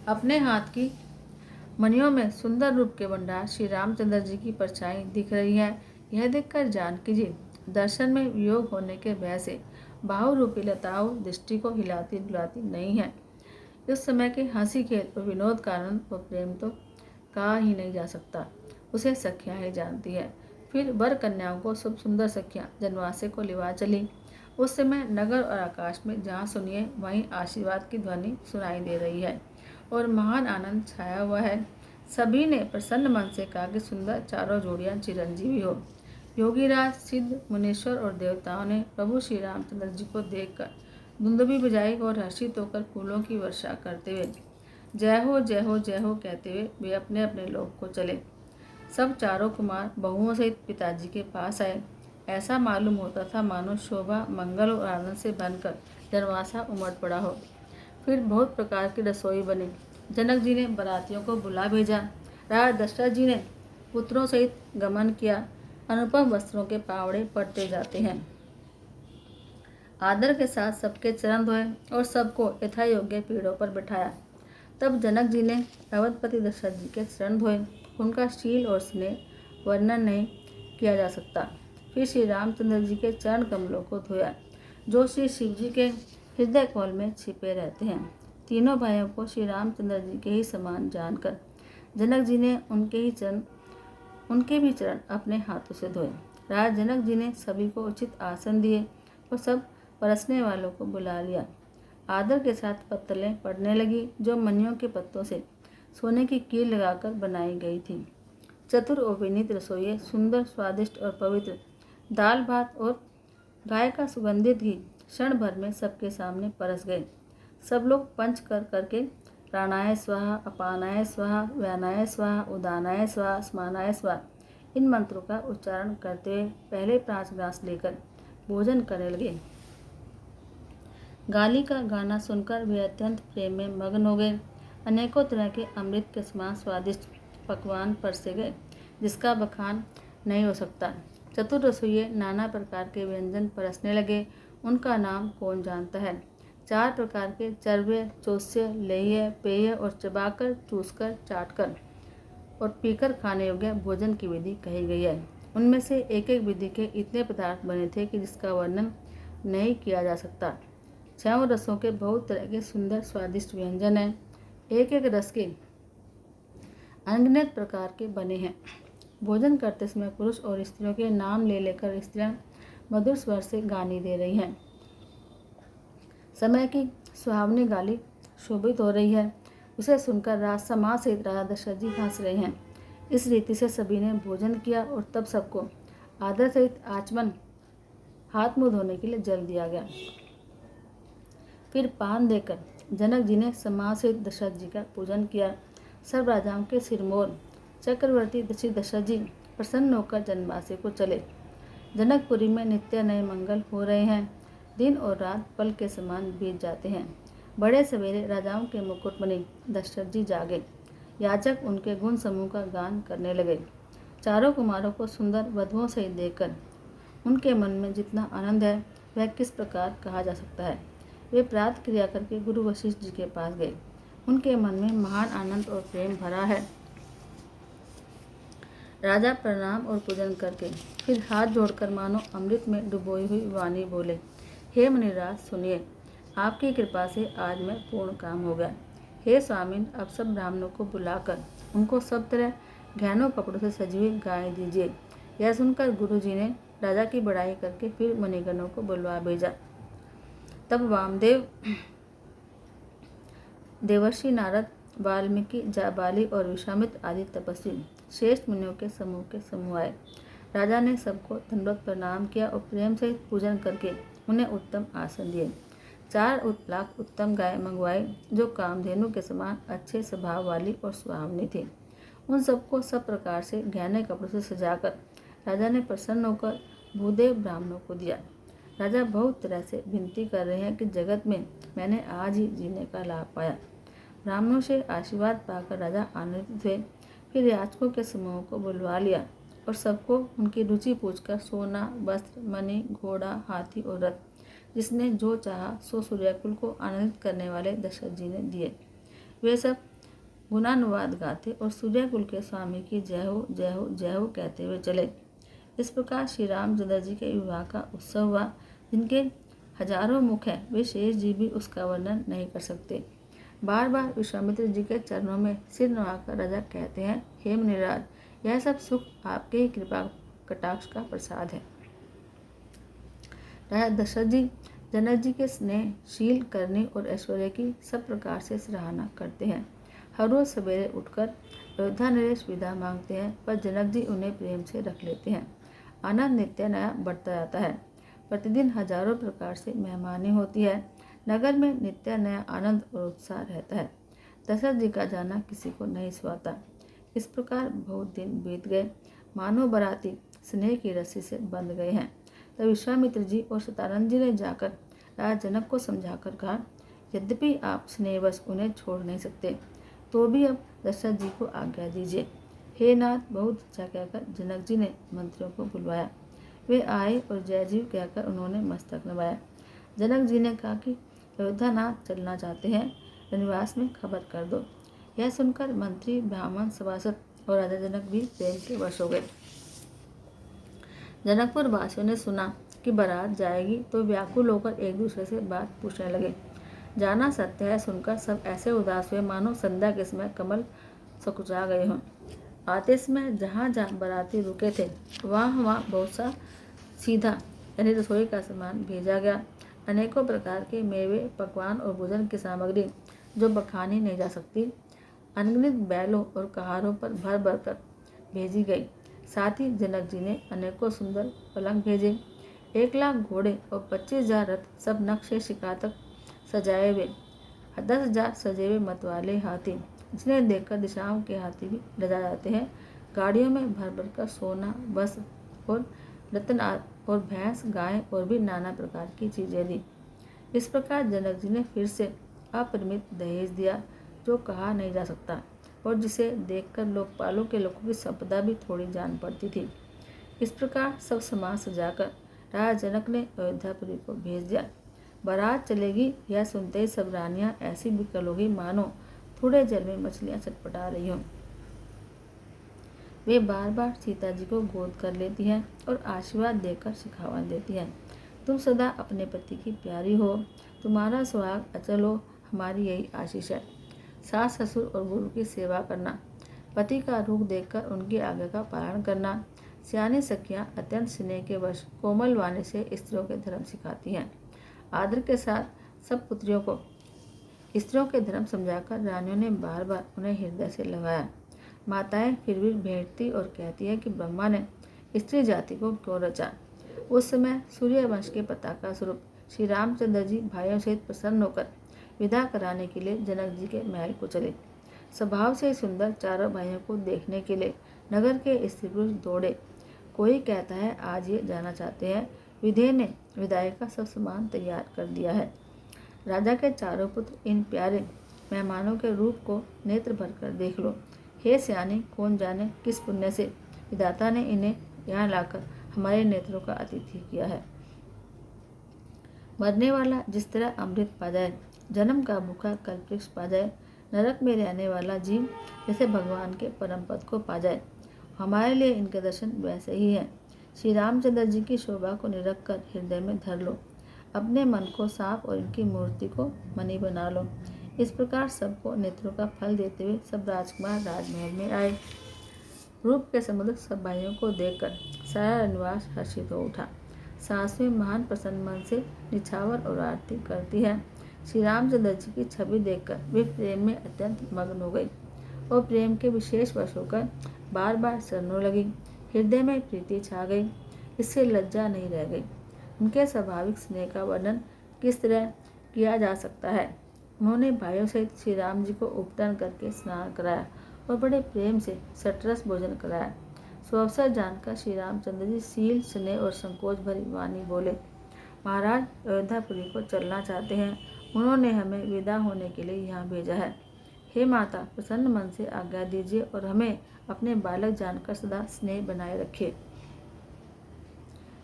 अपने हाथ की मणियों में सुंदर रूप के भंडार श्री रामचंद्र जी की परछाई दिख रही है। यह देखकर जानकी जी दर्शन में वियोग होने के भय से बाहु रूपी लताओं दृष्टि को हिलाती डुलाती नहीं है। इस समय के हंसी खेल और विनोद का आनंद व प्रेम तो कहा ही नहीं जा सकता, उसे सखियां ही जानती है। फिर वर कन्याओं को सब सुंदर सखियां जनवासे को लिवा चली। उस समय नगर और आकाश में जहाँ सुनिए वहीं आशीर्वाद की ध्वनि सुनाई दे रही है और महान आनंद छाया हुआ है। सभी ने प्रसन्न मन से कहा कि सुंदर चारों जोड़ियां चिरंजीवी हो। योगीराज, सिद्ध, मुनीश्वर और देवताओं ने प्रभु श्री रामचंद्र जी को देखकर दुंदुभी बजाई और हर्षित होकर फूलों की वर्षा करते हुए जय हो जय हो जय हो कहते हुए वे अपने अपने लोक को चले। सब चारों कुमार बहुओं सहित पिताजी के पास आए। ऐसा मालूम होता था मानो शोभा, मंगल और आनंद से बनकर जनवासा उमड़ पड़ा हो। फिर बहुत प्रकार की रसोई बनी। जनक जी ने बरातियों को बुला भेजा। राजा दशरथ जी ने पुत्रों सहित गमन किया। अनुपम वस्त्रों के पावड़े पड़ते जाते हैं। आदर के साथ सबके चरण धोए और सबको यथा योग्य पीढ़ों पर बिठाया। तब जनक जी ने अवधपति दशरथ जी के चरण धोए। उनका शील और स्नेह वर्णन नहीं किया जा सकता। फिर श्री रामचंद्र जी के चरण कमलों को धोया, जो श्री शिव जी के हृदय कमल में छिपे रहते हैं। तीनों भाइयों को श्री रामचंद्र जी के ही समान जानकर जनक जी ने उनके भी चरण अपने हाथों से धोए। राजा जनक जी ने सभी को उचित आसन दिए और सब परसने वालों को बुला लिया। आदर के साथ पत्तलें पड़ने लगी, जो मनियों के पत्तों से सोने की कील लगाकर बनाई गई थी। चतुर और विनीत रसोइये सुंदर, स्वादिष्ट और पवित्र दाल भात और गाय का सुगंधित घी क्षण भर में सबके सामने परस गए। सब लोग पंच करके प्राणाय स्वाहा, अपानाय स्वाहा, व्यानाय स्वाहा, उदानाय स्वाहा, स्मानाय स्वाहा इन मंत्रों का उच्चारण करते हुए पहले 5 ग्रास लेकर भोजन करने लगे। गाली का गाना सुनकर वे अत्यंत प्रेम में मग्न हो गए। अनेकों तरह के अमृत के समान स्वादिष्ट पकवान परसे गए, जिसका बखान नहीं हो सकता। चतुर रसोइये नाना प्रकार के व्यंजन परसने लगे। उनका नाम कौन जानता है। 4 प्रकार के चरवे, चोष्य, लेह्य, पेय और चबाकर, चूसकर, चाटकर और पीकर खाने योग्य भोजन की विधि कही गई है। उनमें से एक एक विधि के इतने पदार्थ बने थे कि जिसका वर्णन नहीं किया जा सकता। 6 रसों के बहुत तरह के सुंदर स्वादिष्ट व्यंजन हैं। एक एक रस के अनगिनत प्रकार के बने हैं। भोजन करते समय पुरुष और स्त्रियों के नाम ले लेकर स्त्रियां मधुर स्वर से गानी दे रही हैं। समय की सुहावनी गाली शोभित हो रही है, उसे सुनकर राजसमाज सहित राजा दशरथ जी हंस रहे हैं। इस रीति से सभी ने भोजन किया और तब सबको आदर सहित आचमन हाथ मुँह धोने के लिए जल दिया गया। फिर पान देकर जनक जी ने समाज सहित दशरथ जी का पूजन किया। सब राजाओं के सिरमौर चक्रवर्ती श्री दशरथ जी प्रसन्न होकर जनवासी को चले। जनकपुरी में नित्य नए मंगल हो रहे हैं। दिन और रात पल के समान बीत जाते हैं। बड़े सवेरे राजाओं के मुकुट बने दशरथ जी जागे। याचक उनके गुण समूह का गान करने लगे। चारों कुमारों को सुंदर वधुओं से देखकर उनके मन में जितना आनंद है वह किस प्रकार कहा जा सकता है। वे प्रातः क्रिया करके गुरु वशिष्ठ जी के पास गए। उनके मन में महान आनंद और प्रेम भरा है। राजा प्रणाम और पूजन करके फिर हाथ जोड़कर मानो अमृत में डुबोई हुई वाणी बोले, हे मुनिराज सुनिए, आपकी कृपा से आज मैं पूर्ण काम हो गया। हे स्वामिन, अब सब ब्राह्मणों को बुलाकर उनको सब तरह गहनों कपड़ों से सजी हुई गाय दीजिए। यह सुनकर गुरु जी ने राजा की बड़ाई करके फिर मुनिगणों को बुलवा भेजा। तब वामदेव, देवर्षि नारद, वाल्मीकि, जाबाली और विश्वामित्र आदि तपस्वी श्रेष्ठ मुनियों के समूह आए। राजा ने सबको दंडवत प्रणाम किया और प्रेम सहित पूजन करके उन्हें उत्तम आसन दिए। 4 लाख उत्तम गाय मंगवाई, जो कामधेनु के समान अच्छे स्वभाव वाली और सुहावनी थी। उन सबको सब प्रकार से गहने कपड़ों से सजाकर राजा ने प्रसन्न होकर भूदेव ब्राह्मणों को दिया। राजा बहुत तरह से विनती कर रहे हैं कि जगत में मैंने आज ही जीने का लाभ पाया। ब्राह्मणों से आशीर्वाद पाकर राजा आनंदित हुए। फिर याचकों के समूह को बुलवा लिया और सबको उनकी रुचि पूछकर सोना, वस्त्र, मणि, घोड़ा, हाथी और रथ, जिसने जो चाहा सो सूर्यकुल को आनंदित करने वाले दशरथ जी ने दिए। वे सब गुणानुवाद गाते और सूर्यकुल के स्वामी की जय हो जय हो जय हो कहते हुए चले। इस प्रकार श्री रामचंद्र जी के विवाह का उत्सव हुआ, जिनके हजारों मुख हैं, वे शेष जी भी उसका वर्णन नहीं कर सकते। बार बार विश्वामित्र जी के चरणों में सिर नवाकर राजा कहते हैं, हे मुनिराज, यह सब सुख आपके ही कृपा कटाक्ष का प्रसाद है। राजा दशरथ जी जनक जी के स्नेह, शील, करनी और ऐश्वर्य की सब प्रकार से सराहना करते हैं। हर रोज सवेरे उठकर अयोध्या नरेश विदा मांगते हैं, पर जनक जी उन्हें प्रेम से रख लेते हैं। आनंद नित्य नया बढ़ता जाता है। प्रतिदिन हजारों प्रकार से मेहमानी होती है। नगर में नित्य नया आनंद और उत्साह रहता है। दशरथ जी का जाना किसी को नहीं सुहाता। इस प्रकार बहुत दिन बीत गए, मानो बराती स्नेह की रस्सी से बंध गए हैं। तब विश्वामित्र जी और सतानंद जी ने जाकर राजा जनक को समझाकर कहा, यद्यपि आप स्नेहवश उन्हें छोड़ नहीं सकते, तो भी अब दशरथ जी को आज्ञा दीजिए। हे नाथ, बहुत अच्छा कहकर जनक जी ने मंत्रियों को बुलवाया। वे आए और जय जीव कहकर उन्होंने मस्तक नवाया। जनक जी ने कहा कि अयोध्या नाथ चलना चाहते हैं, रनिवास में खबर कर दो। यह सुनकर मंत्री, ब्राह्मण, सभासद और राजा जनक भी प्रेम के वश हो गए। जनकपुर वासियों ने सुना कि बारात जाएगी तो व्याकुल होकर एक दूसरे से बात पूछने लगे। जाना सत्य है सुनकर सब ऐसे उदास हुए मानो संध्या के समय कमल सकुचा गए हों। आते समय जहाँ जहाँ बाराती रुके थे वहाँ वहाँ बहुत सा सीधा यानी रसोई का सामान भेजा गया। अनेकों प्रकार के मेवे, पकवान और भोजन की सामग्री जो बखानी नहीं जा सकती अनगिनत बैलों और कहारों पर भर भर कर भेजी गई। साथ ही जनक जी ने अनेकों सुंदर पलंग भेजे, 1,00,000 घोड़े और 25,000 रथ, सब नक्शे शिकार तक सजाए हुए, 10,000 सजे हुए मतवाले हाथी जिन्हें देखकर दिशाओं के हाथी भी डरा जाते हैं। गाड़ियों में भर भर कर सोना, वस्त्र और रत्न और भैंस, गाय और भी नाना प्रकार की चीजें दी। इस प्रकार जनक जी ने फिर से अपरिमित दहेज दिया जो कहा नहीं जा सकता और जिसे देखकर लोकपालों के लोगों की संपदा भी थोड़ी जान पड़ती थी। इस प्रकार सब समाज सजाकर राजा जनक ने अयोध्यापुरी को भेज दिया। बारात चलेगी यह सुनते ही सब रानियां ऐसी बिकल हो गई मानो थोड़े जल में मछलियां छटपटा रही हों। वे बार बार सीता जी को गोद कर लेती हैं और आशीर्वाद देकर सिखावन देती हैं। तुम सदा अपने पति की प्यारी हो, तुम्हारा सुहाग अचल हो, हमारी यही आशीष है। सास ससुर और गुरु की सेवा करना, पति का रूप देखकर उनकी आज्ञा का पालन करना। सियानी सखियां अत्यंत स्नेह के वश कोमल वाणी से स्त्रियों के धर्म सिखाती हैं। आदर के साथ सब पुत्रियों को स्त्रियों के धर्म समझाकर रानियों ने बार बार उन्हें हृदय से लगाया। माताएं फिर भी भेंटती और कहती है कि ब्रह्मा ने स्त्री जाति को क्यों रचा। उस समय सूर्यवंश के पताका स्वरूप श्री रामचंद्र जी भाइयों सहित प्रसन्न होकर विदा कराने के लिए जनक जी के महल को चले। स्वभाव से सुंदर चारों भाइयों को देखने के लिए नगर के स्त्री पुरुष दौड़े। कोई कहता है आज ये जाना चाहते हैं। विधि ने विदाई का सब सामान तैयार कर दिया है। राजा के चारों पुत्र इन प्यारे मेहमानों के रूप को नेत्र भर कर देख लो। हे सियाने, कौन जाने किस पुण्य से विधाता ने इन्हें यहाँ लाकर हमारे नेत्रों का अतिथि किया है। मरने वाला जिस तरह अमृत पा जाए, जन्म का भूखा कल्पवृक्ष पा जाए, नरक में रहने वाला जीव जैसे भगवान के परम पद को पा जाए, हमारे लिए इनके दर्शन वैसे ही हैं। श्री रामचंद्र जी की शोभा को निरख कर हृदय में धर लो, अपने मन को साफ और इनकी मूर्ति को मणि बना लो। इस प्रकार सबको नेत्रों का फल देते हुए सब राजकुमार राजमहल में आए। रूप के समुद्र सब भाइयों को देखकर सारा निवास हर्षित हो उठा। सासुएं महान प्रसन्न मन से निछावर और आरती करती है। श्री रामचंद्र जी की छवि देखकर वे प्रेम में अत्यंत मग्न हो गई और प्रेम के विशेष वश होकर बार बार शरणों लगी। हृदय में प्रीति छा गई, इससे लज्जा नहीं रह गई। उनके स्वाभाविक स्नेह का वर्णन किस तरह किया जा सकता है। उन्होंने भाइयों सहित श्री राम जी को उपटन करके स्नान कराया और बड़े प्रेम से सटरस भोजन कराया। सुअवसर जानकर श्री रामचंद्र जी शील, स्नेह और संकोच भरी वाणी बोले, महाराज अयोध्यापुरी को चलना चाहते हैं। उन्होंने हमें विदा होने के लिए यहाँ भेजा है। हे माता, प्रसन्न मन से आज्ञा दीजिए और हमें अपने बालक जानकर सदा स्नेह बनाए रखिए।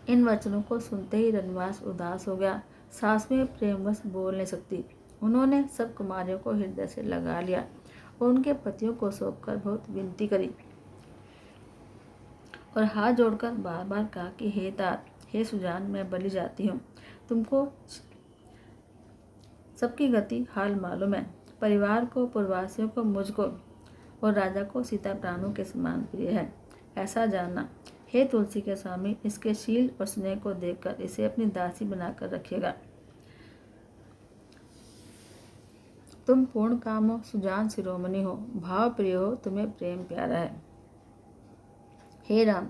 इन वचनों को सुनते ही रनवास उदास हो गया। सास में प्रेमवश बोल नहीं सकती। उन्होंने सब कुमारियों को हृदय से लगा लिया और उनके पतियों को सौंपकर बहुत विनती करी और हाथ जोड़कर बार बार कहा कि हे तात, हे सुजान, मैं बलि जाती हूँ। तुमको सबकी गति हाल मालूम है। परिवार को, पूर्ववासियों को, मुझको और राजा को सीता प्राणों के समान प्रिय है, ऐसा जानना। हे तुलसी के स्वामी, इसके शील और स्नेह को देखकर इसे अपनी दासी बनाकर रखिएगा। तुम पूर्ण काम हो, सुजान शिरोमणि हो, भाव प्रिय हो, तुम्हें प्रेम प्यारा है। हे राम,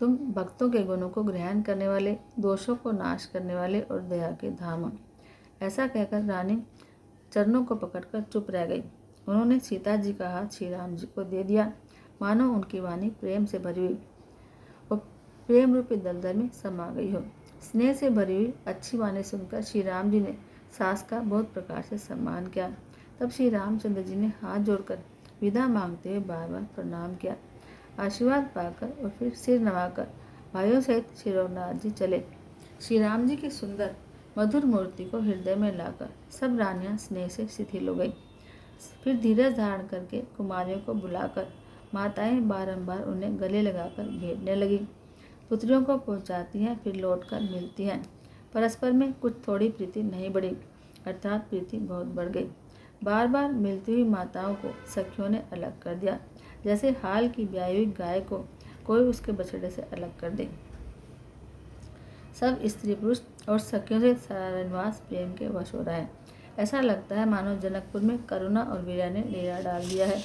तुम भक्तों के गुणों को ग्रहण करने वाले, दोषों को नाश करने वाले और दया के धाम हो। ऐसा कहकर रानी चरणों को पकड़कर चुप रह गई। उन्होंने सीता जी का हाथ श्री राम जी को दे दिया, मानो उनकी वाणी प्रेम से भरी हुई और प्रेम रूपी दलदल में समा गई हो। स्नेह से भरी हुई अच्छी वाणी सुनकर श्री राम जी ने सास का बहुत प्रकार से सम्मान किया। तब श्री रामचंद्र जी ने हाथ जोड़कर विदा मांगते हुए बार बार प्रणाम किया। आशीर्वाद पाकर और फिर सिर नवाकर भाइयों सहित शिरोनाथ जी चले। श्री राम जी की सुंदर मधुर मूर्ति को हृदय में लाकर सब रानियां स्नेह से शिथिल हो गई। फिर धीरज धारण करके कुमारियों को बुलाकर माताएं बारंबार उन्हें गले लगाकर भेंटने लगी। पुत्रियों को पहुंचाती हैं, फिर लौटकर मिलती हैं। परस्पर में कुछ थोड़ी प्रीति नहीं बढ़ी, अर्थात प्रीति बहुत बढ़ गई। बार बार मिलती हुई माताओं को सखियों ने अलग कर दिया, जैसे हाल की ब्याई हुई गाय को कोई उसके बछड़े से अलग कर दे। सब स्त्री पुरुष और सखियों से सारा निवास प्रेम के वश हो रहा है। ऐसा लगता है मानो जनकपुर में करुणा और वीरा ने डेरा डाल दिया है।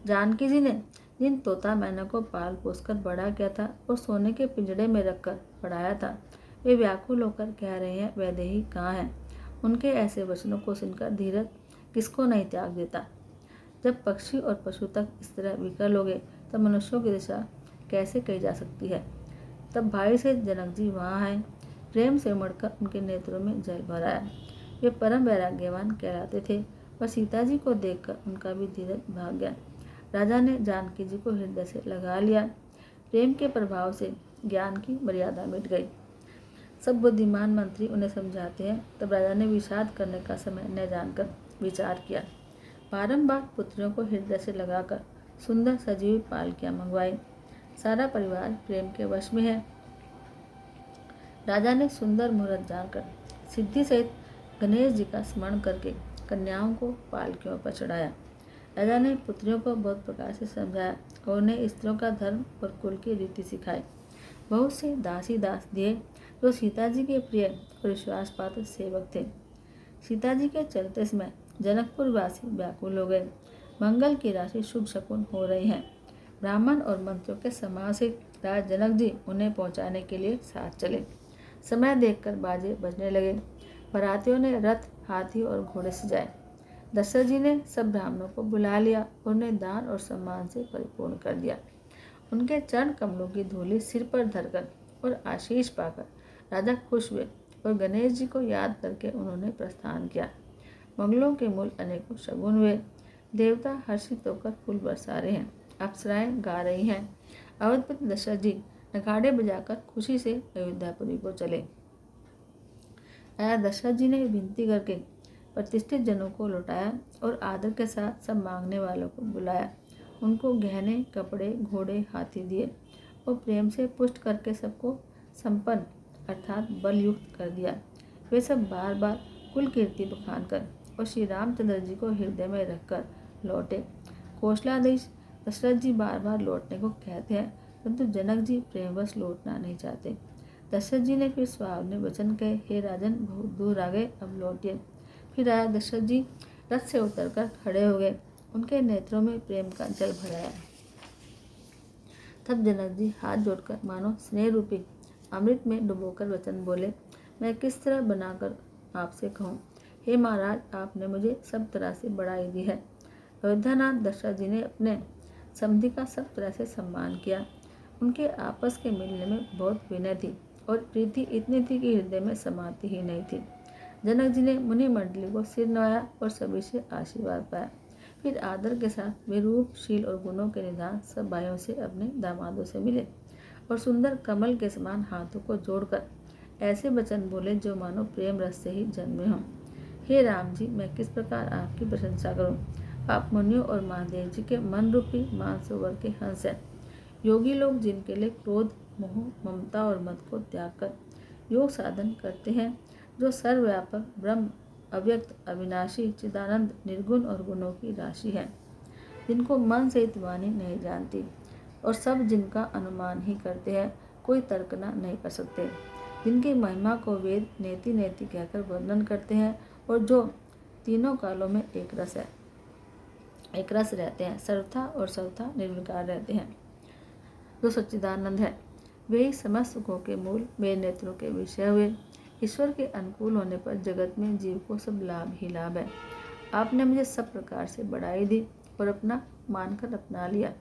जानकी जी ने जिन तोता मैना को पाल पोसकर बड़ा किया था और सोने के पिंजड़े में रखकर पढ़ाया था, वे व्याकुल होकर कह रहे हैं, वैदेही कहाँ है। उनके ऐसे वचनों को सुनकर धीरज किसको नहीं त्याग देता। जब पक्षी और पशु तक इस तरह विकल हो गए तब मनुष्यों की दिशा कैसे कही जा सकती है। तब भाई से जनक जी वहाँ आए, प्रेम से उमड़कर उनके नेत्रों में जल भर आया। वे परम वैराग्यवान कहलाते थे, पर सीता जी को देखकर उनका भी धीरज भाग गया। राजा ने जानकी जी को हृदय से लगा लिया। प्रेम के प्रभाव से ज्ञान की मर्यादा मिट गई। सब बुद्धिमान मंत्री उन्हें समझाते हैं, तब राजा ने विषाद करने का समय न जानकर विचार किया। बारंबार पुत्रियों को हृदय से लगाकर सुंदर सजी हुई पालकियां मंगवाई। सारा परिवार प्रेम के वश में है। राजा ने सुंदर मुहूर्त जानकर सिद्धि सहित गणेश जी का स्मरण करके कन्याओं को पालकियों पर चढ़ाया। राजा ने पुत्रियों को बहुत प्रकार से समझाया और उन्हें स्त्रियों का धर्म और कुल की रीति सिखाई। बहुत से दासी दास दिए जो सीता जी के प्रिय और विश्वास पात्र सेवक थे। सीता जी के चलते समय जनकपुर वासी व्याकुल हो गए। मंगल की राशि शुभ शकुन हो रही हैं। ब्राह्मण और मंत्रियों के समाज से राज जनक जी उन्हें पहुंचाने के लिए साथ चले। समय देखकर बाजे बजने लगे। बारातियों ने रथ, हाथी और घोड़े सजाए। दशरथ जी ने सब ब्राह्मणों को बुला लिया और उन्हें दान और सम्मान से परिपूर्ण कर दिया। उनके चरण कमलों की धूलि सिर पर धरकर और आशीष पाकर राजा खुश हुए और गणेश जी को याद करके उन्होंने प्रस्थान किया। मंगलों के मूल अनेकों शगुन हुए। देवता हर्षित होकर फूल बरसा रहे हैं। अप्सराएं गा रही हैं। अवधपति दशरथ जी नगाड़े बजाकर खुशी से अयोध्यापुरी को चले। राजा दशरथ जी ने विनती करके प्रतिष्ठित जनों को लौटाया और आदर के साथ सब मांगने वालों को बुलाया। उनको गहने, कपड़े, घोड़े, हाथी दिए और प्रेम से पुष्ट करके सबको संपन्न अर्थात बलयुक्त कर दिया। वे सब बार बार कुल कीर्ति बखान कर और श्री रामचंद्र जी को हृदय में रखकर लौटे। कौशलाधीश दशरथ जी बार बार लौटने को कहते हैं, परंतु जनक जी प्रेमवश लौटना नहीं चाहते। दशरथ जी ने फिर सुहावने वचन कहे, हे राजन, बहुत दूर आ गए, अब लौटिए। फिर राजा दशरथ जी रथ से उतरकर खड़े हो गए। उनके नेत्रों में प्रेम का जल भराया। तब जनक जी हाथ जोड़कर मानो स्नेह रूपी अमृत में डुबोकर वचन बोले, मैं किस तरह बनाकर आपसे कहूँ। हे महाराज, आपने मुझे सब तरह से बढ़ाई दी है। अयोध्यानाथ दशरथ जी ने अपने समधि का सब तरह से सम्मान किया। उनके आपस के मिलने में बहुत विनय थी और प्रीति इतनी थी कि हृदय में समाती ही नहीं थी। जनक जी ने मुनि मंडली को सिर नवाया और सभी से आशीर्वाद पाया। फिर आदर के साथ वे रूप, शील और गुणों के निधान सब भाइयों से अपने दामादों से मिले और सुंदर कमल के समान हाथों को जोड़कर ऐसे वचन बोले जो मानो प्रेम रस से ही जन्मे हों। हे राम जी, मैं किस प्रकार आपकी प्रशंसा करूं। आप मुनियों और महादेव जी के मन रूपी मानसरोवर के हंस हैं। योगी लोग जिनके लिए क्रोध, मोह, ममता और मद को त्याग कर योग साधन करते हैं, जो सर्वव्यापक ब्रह्म, अव्यक्त, अविनाशी, चिदानंद, निर्गुण और गुणों की राशि है, जिनको मन सहित वाणी नहीं जानती और सब जिनका अनुमान ही करते हैं, कोई तर्कना नहीं कर सकते, जिनकी महिमा को वेद नेति नेति कहकर वर्णन करते हैं और जो तीनों कालों में एक रस रहते हैं, सर्वथा और सर्वथा निर्विकार रहते हैं, जो सच्चिदानंद है, वे ही समस्त सुखों के मूल, मेरे नेत्रों के विषय हुए। ईश्वर के अनुकूल होने पर जगत में जीव को सब लाभ ही लाभ है। आपने मुझे सब प्रकार से बढ़ाई दी और अपना मानकर अपना लिया।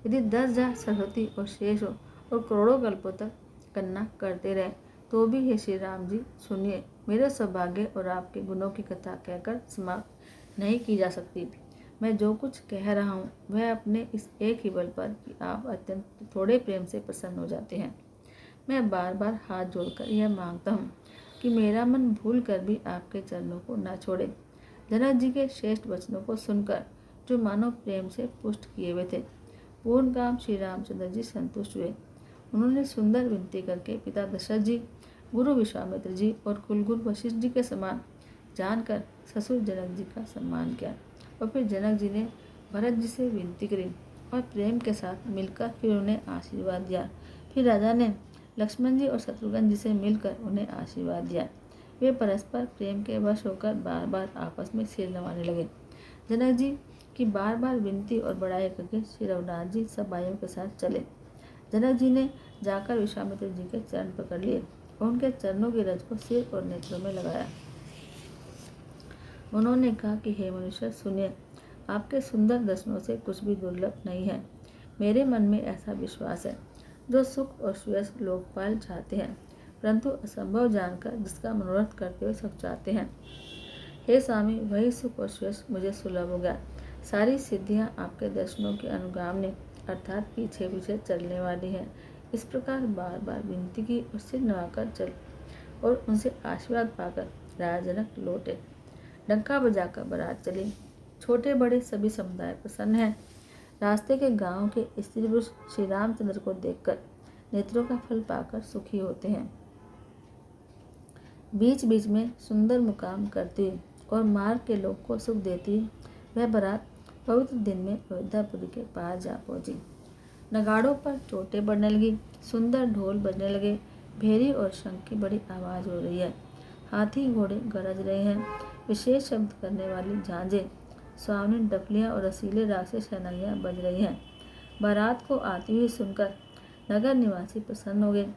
यदि 10,000 सरस्वती और शेष हो और करोड़ों कल्पों तक कन्ना करते रहे तो भी हे श्री राम जी सुनिए, मेरे सौभाग्य और आपके गुणों की कथा कहकर समाप्त नहीं की जा सकती। मैं जो कुछ कह रहा हूँ वह अपने इस एक ही बल पर कि आप अत्यंत थोड़े प्रेम से प्रसन्न हो जाते हैं। मैं बार बार हाथ जोड़कर यह मांगता हूँ कि मेरा मन भूल कर भी आपके चरणों को न छोड़े। जनक जी के श्रेष्ठ वचनों को सुनकर जो मानो प्रेम से पुष्ट किए हुए थे, पूर्ण काम श्री रामचंद्र जी संतुष्ट हुए। उन्होंने सुंदर विनती करके पिता दशरथ जी, गुरु विश्वामित्र जी और कुलगुरु वशिष्ठ जी के समान जानकर ससुर जनक जी का सम्मान किया। और फिर जनक जी ने भरत जी से विनती करी और प्रेम के साथ मिलकर फिर उन्हें आशीर्वाद दिया। फिर राजा ने लक्ष्मण जी और शत्रुघ्न जी से मिलकर उन्हें आशीर्वाद दिया। वे परस्पर प्रेम के वश होकर बार बार आपस में सिर नवाने लगे। जनक जी की बार बार विनती और बड़ाई करके श्री रघुनाथ जी सब भाइयों के साथ चले। जनक जी ने जाकर विश्वामित्र जी के चरण पकड़ लिए और उनके चरणों की रज को सिर और नेत्रों में लगाया। उन्होंने कहा कि हे मनुष्य सुनिए, आपके सुंदर दर्शनों से कुछ भी दुर्लभ नहीं है। मेरे मन में ऐसा विश्वास है, जो सुख और श्रेयस लोकपाल चाहते हैं, परंतु असंभव जानकर जिसका मनोरथ करते हुए सुख चाहते हैं। हे स्वामी, वही सुख और श्रेयस मुझे सुलभ हो गया। सारी सिद्धियां आपके दर्शनों के अनुगामी अर्थात पीछे पीछे चलने वाली है। इस प्रकार बार बार विनती की और सिर नवाकर चल और उनसे आशीर्वाद पाकर राजा जनक लौटे। डंका बजाकर बारात चली। छोटे बड़े सभी समुदाय प्रसन्न हैं। रास्ते के गांव के स्त्री पुरुष श्री रामचंद्र को देखकर नेत्रों का फल पाकर सुखी होते हैं। बीच बीच में सुंदर मुकाम करती हुई और मार्ग के लोग को सुख देती वह बारात पवित्र दिन में अयोध्यापुरी के पास जा पहुंची। नगाड़ों पर चोटें बढ़ने लगी, सुंदर ढोल बजने लगे, भेरी और शंख की बड़ी आवाज हो रही है। हाथी घोड़े गरज रहे हैं, विशेष शब्द करने वाली झांझें, स्वावनी डफलियां और रसीले राग से शहनाइयां बज रही हैं। बारात को आती हुई सुनकर नगर निवासी प्रसन्न हो गए।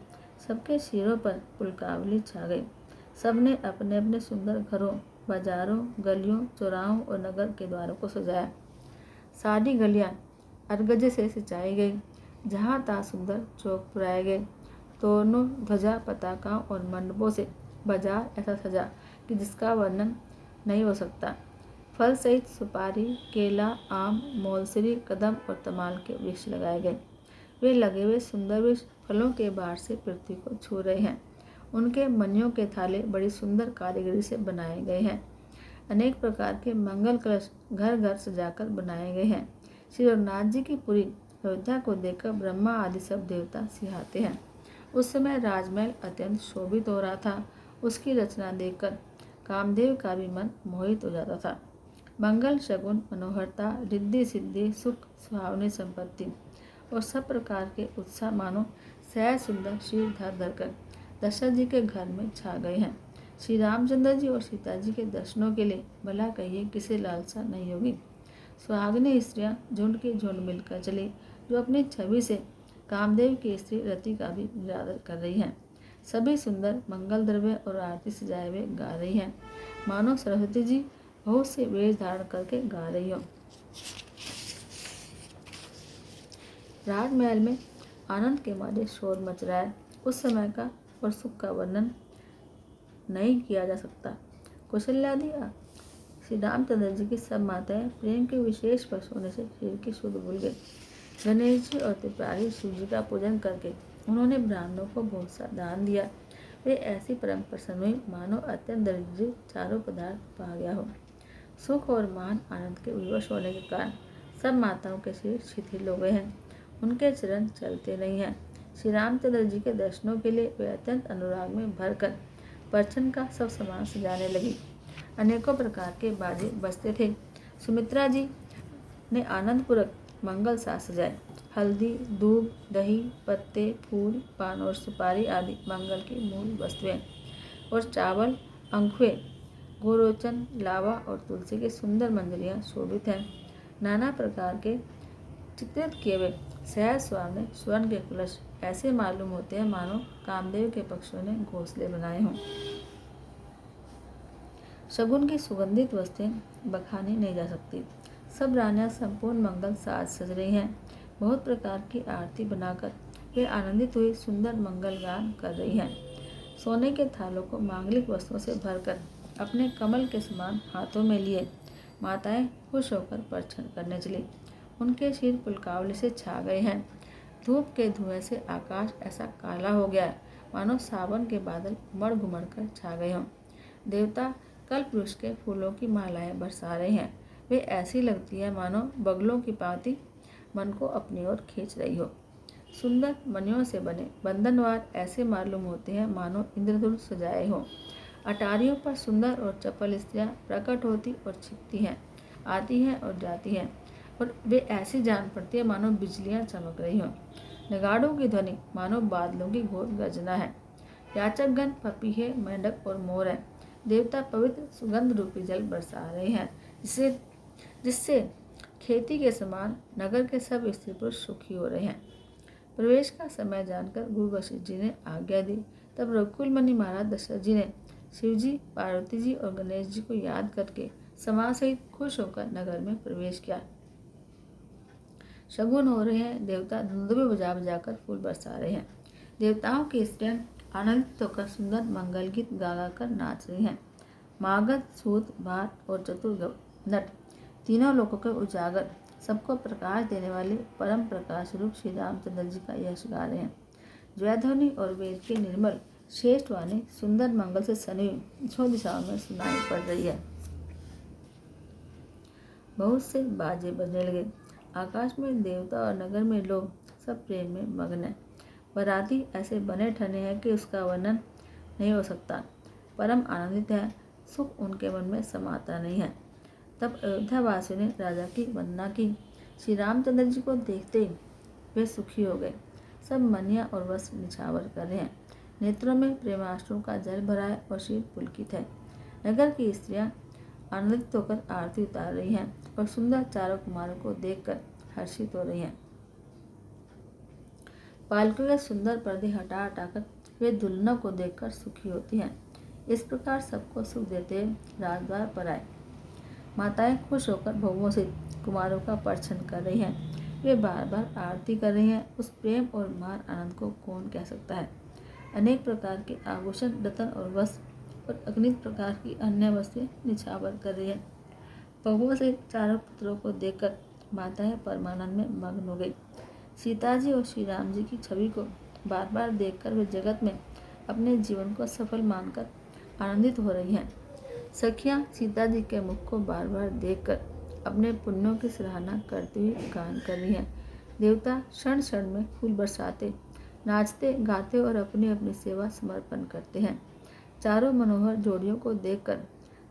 सबके सिरों पर पुलकावली छा गई। सबने अपने अपने सुंदर घरों, बाजारों, गलियों, चौराहों और नगर के द्वारों को सजाया। सारी गलियां अरगजे से सिंचाई गई। जहाँ तहाँ सुंदर चौक पुराए गए। तोरणों, ध्वजा, पताकाओं और मंडपों से बाजार ऐसा सजा कि जिसका वर्णन नहीं हो सकता। फल सहित सुपारी, केला, आम, मौलसरी, कदम और तमाल के वृक्ष लगाए गए। वे लगे हुए सुंदर वृक्ष फलों के बाढ़ से पृथ्वी को छू रहे हैं। उनके मनियों के थाले बड़ी सुंदर कारीगरी से बनाए गए हैं। अनेक प्रकार के मंगल कलश घर घर सजाकर बनाए गए हैं। श्री रघुनाथ जी की पुरी अयोध्या को देखकर ब्रह्मा आदि सब देवता सिहाते हैं। उस समय राजमहल अत्यंत शोभित हो रहा था। उसकी रचना देखकर कामदेव का भी मन मोहित हो जाता था। मंगल, शगुन, मनोहरता, रिद्धि सिद्धि, सुख, सुहावनी संपत्ति और सब प्रकार के उत्साह मानो सहज सुंदर शीर धर धरकर दशरथ जी के घर में छा गए हैं। श्री रामचंद्र जी और सीता जी के दर्शनों के लिए भला कहिए किसे लालसा नहीं होगी। सुहागिनी स्त्रियां झुंड के झुंड मिलकर चली, जो अपनी छवि से कामदेव की स्त्री रति का भी निरादर कर रही हैं। सभी सुंदर मंगल द्रव्य और आरती सजाए हुए गा रही हैं, मानो सरस्वती जी बहुत से वेश धारण करके गा रही हो। राजमहल में आनंद के मारे शोर मच रहा है। उस समय का और सुख का वर्णन नहीं किया जा सकता। कौशल्यादि श्री रामचंद्र जी की सब माताएं प्रेम के विशेष वश होने से शरीर की शुद्ध भूल गई। गणेश जी और त्रिपुरारी शिव जी का पूजन करके उन्होंने ब्राह्मणों को बहुत सा दान दिया। वे ऐसी परम प्रसन्न हुई मानो अत्यंत दरिद्र चारों पदार्थ पा गया हो। सुख और मान आनंद के विवश होने के कारण सब माताओं के शरीर शिथिल हो गए हैं। उनके चरण चलते नहीं हैं। श्री रामचंद्र जी के दर्शनों के लिए वे अत्यंत अनुराग में भरकर परछन का सब सामान सजाने लगी। अनेकों प्रकार के बाजे बजते थे। सुमित्रा जी ने आनंदपूर्वक मंगल साज सजाए। हल्दी, दूध, दही, पत्ते, फूल, पान और सुपारी आदि मंगल की मूल वस्तुएं और चावल, अंखुए, गोरोचन, लावा और तुलसी के सुंदर मंजरियां शोभित हैं। नाना प्रकार के चित्रित किए हुए सहज स्वामी स्वर्ण के कलश ऐसे मालूम होते हैं मानो कामदेव के पक्षियों ने घोंसले बनाए हों। शगुन की सुगंधित वस्तुएं बखानी नहीं जा सकती। सब रानियां संपूर्ण मंगल साज सज रही हैं। बहुत प्रकार की आरती बनाकर वे आनंदित हुई सुंदर मंगल गान कर रही हैं। सोने के थालों को मांगलिक वस्तुओं से भरकर अपने कमल के समान हाथों में लिए माताएं खुश होकर परछन करने चली। उनके सिर पुलकावली से छा गए हैं। धूप के धुएं से आकाश ऐसा काला हो गया है मानो सावन के बादल उमड़ घुमड़ कर छा गए हों। देवता कल्प वृक्ष के फूलों की मालाएं बरसा रहे हैं। वे ऐसी लगती है मानो बगलों की पाती मन को अपनी ओर खींच रही हो। सुंदर मणियों से बने बंधनवार ऐसे मालूम होते हैं मानो इंद्रधनुष सजाए हों। अटारियों पर सुंदर और चपल स्त्रियां प्रकट होती और छिपती हैं, आती हैं और जाती हैं, और वे ऐसी जान पड़ती है मानो बिजलियां चमक रही हों। नगाड़ों की ध्वनि मानो बादलों की घोर गर्जना है। याचकगण, पपीहे, मेंढक और मोर हैं। देवता पवित्र सुगंध रूपी जल बरसा रहे हैं, जिससे खेती के समान नगर के सब स्त्री पुरुष सुखी हो रहे हैं। प्रवेश का समय जानकर गुरु वशिष्ठ जी ने आज्ञा दी। तब रघुकुल मुनि महाराज दशरथ जी ने शिव जी, पार्वती जी और गणेश जी को याद करके समाज सहित खुश होकर नगर में प्रवेश किया। शगुन हो रहे हैं, देवता धुंदुबे बजा बजाकर फूल बरसा रहे हैं। देवताओं की स्त्रियां आनंदित होकर सुंदर मंगल गीत गा गा कर नाच रही हैं। मागध, सूत, भाट और चतुर नट, तीनों लोगों के उजागर, सबको प्रकाश देने वाले परम प्रकाश रूप श्री रामचंद्र जी का यश गा रहे हैं। जयध्वनि और वेद की निर्मल श्रेष्ठ वाणी सुंदर मंगल से सनी छो दिशाओं में सुनाई पड़ रही है। बहुत से बाजे बजने लगे। आकाश में देवता और नगर में लोग सब प्रेम में मग्न हैं। बराती ऐसे बने ठने हैं कि उसका वर्णन नहीं हो सकता। परम आनंदित है, सुख उनके मन में समाता नहीं है। तब अयोध्यावासियों ने राजा की वंदना की। श्री रामचंद्र जी को देखते ही वे सुखी हो गए। सब मनिया और वस्त्र निछावर कर रहे हैं। नेत्रों में प्रेमाश्रु का जल भरा है और शील पुलकित है। नगर की स्त्रियां आनंदित होकर आरती उतार रही हैं और सुंदर चारों कुमारों को देखकर हर्षित हो रही हैं। पालकों के सुंदर पर्दे हटा हटाकर वे दुल्हनों को देखकर सुखी होती हैं। इस प्रकार सबको सुख देते हुए राजद्वार पर आए। माताएं खुश होकर भोगों से कुमारों का परिछन कर रही हैं। वे बार बार आरती कर रही हैं। उस प्रेम और महान आनंद को कौन कह सकता है। अनेक प्रकार के आभूषण, रत्न और वस्त्र और अगणित प्रकार की अन्य वस्तुएं निछावर कर रही हैं। बहुओं से चारों पुत्रों को देखकर माताएं परमानंद में मग्न हो गई। सीता जी और श्री राम जी की छवि को बार बार देखकर वे जगत में अपने जीवन को सफल मानकर आनंदित हो रही हैं। सखियां सीता जी के मुख को बार बार देखकर अपने पुण्यों की सराहना करते हुए गान कर रही हैं। देवता क्षण क्षण में फूल बरसाते, नाचते, गाते और अपनी अपनी सेवा समर्पण करते हैं। चारों मनोहर जोड़ियों को देखकर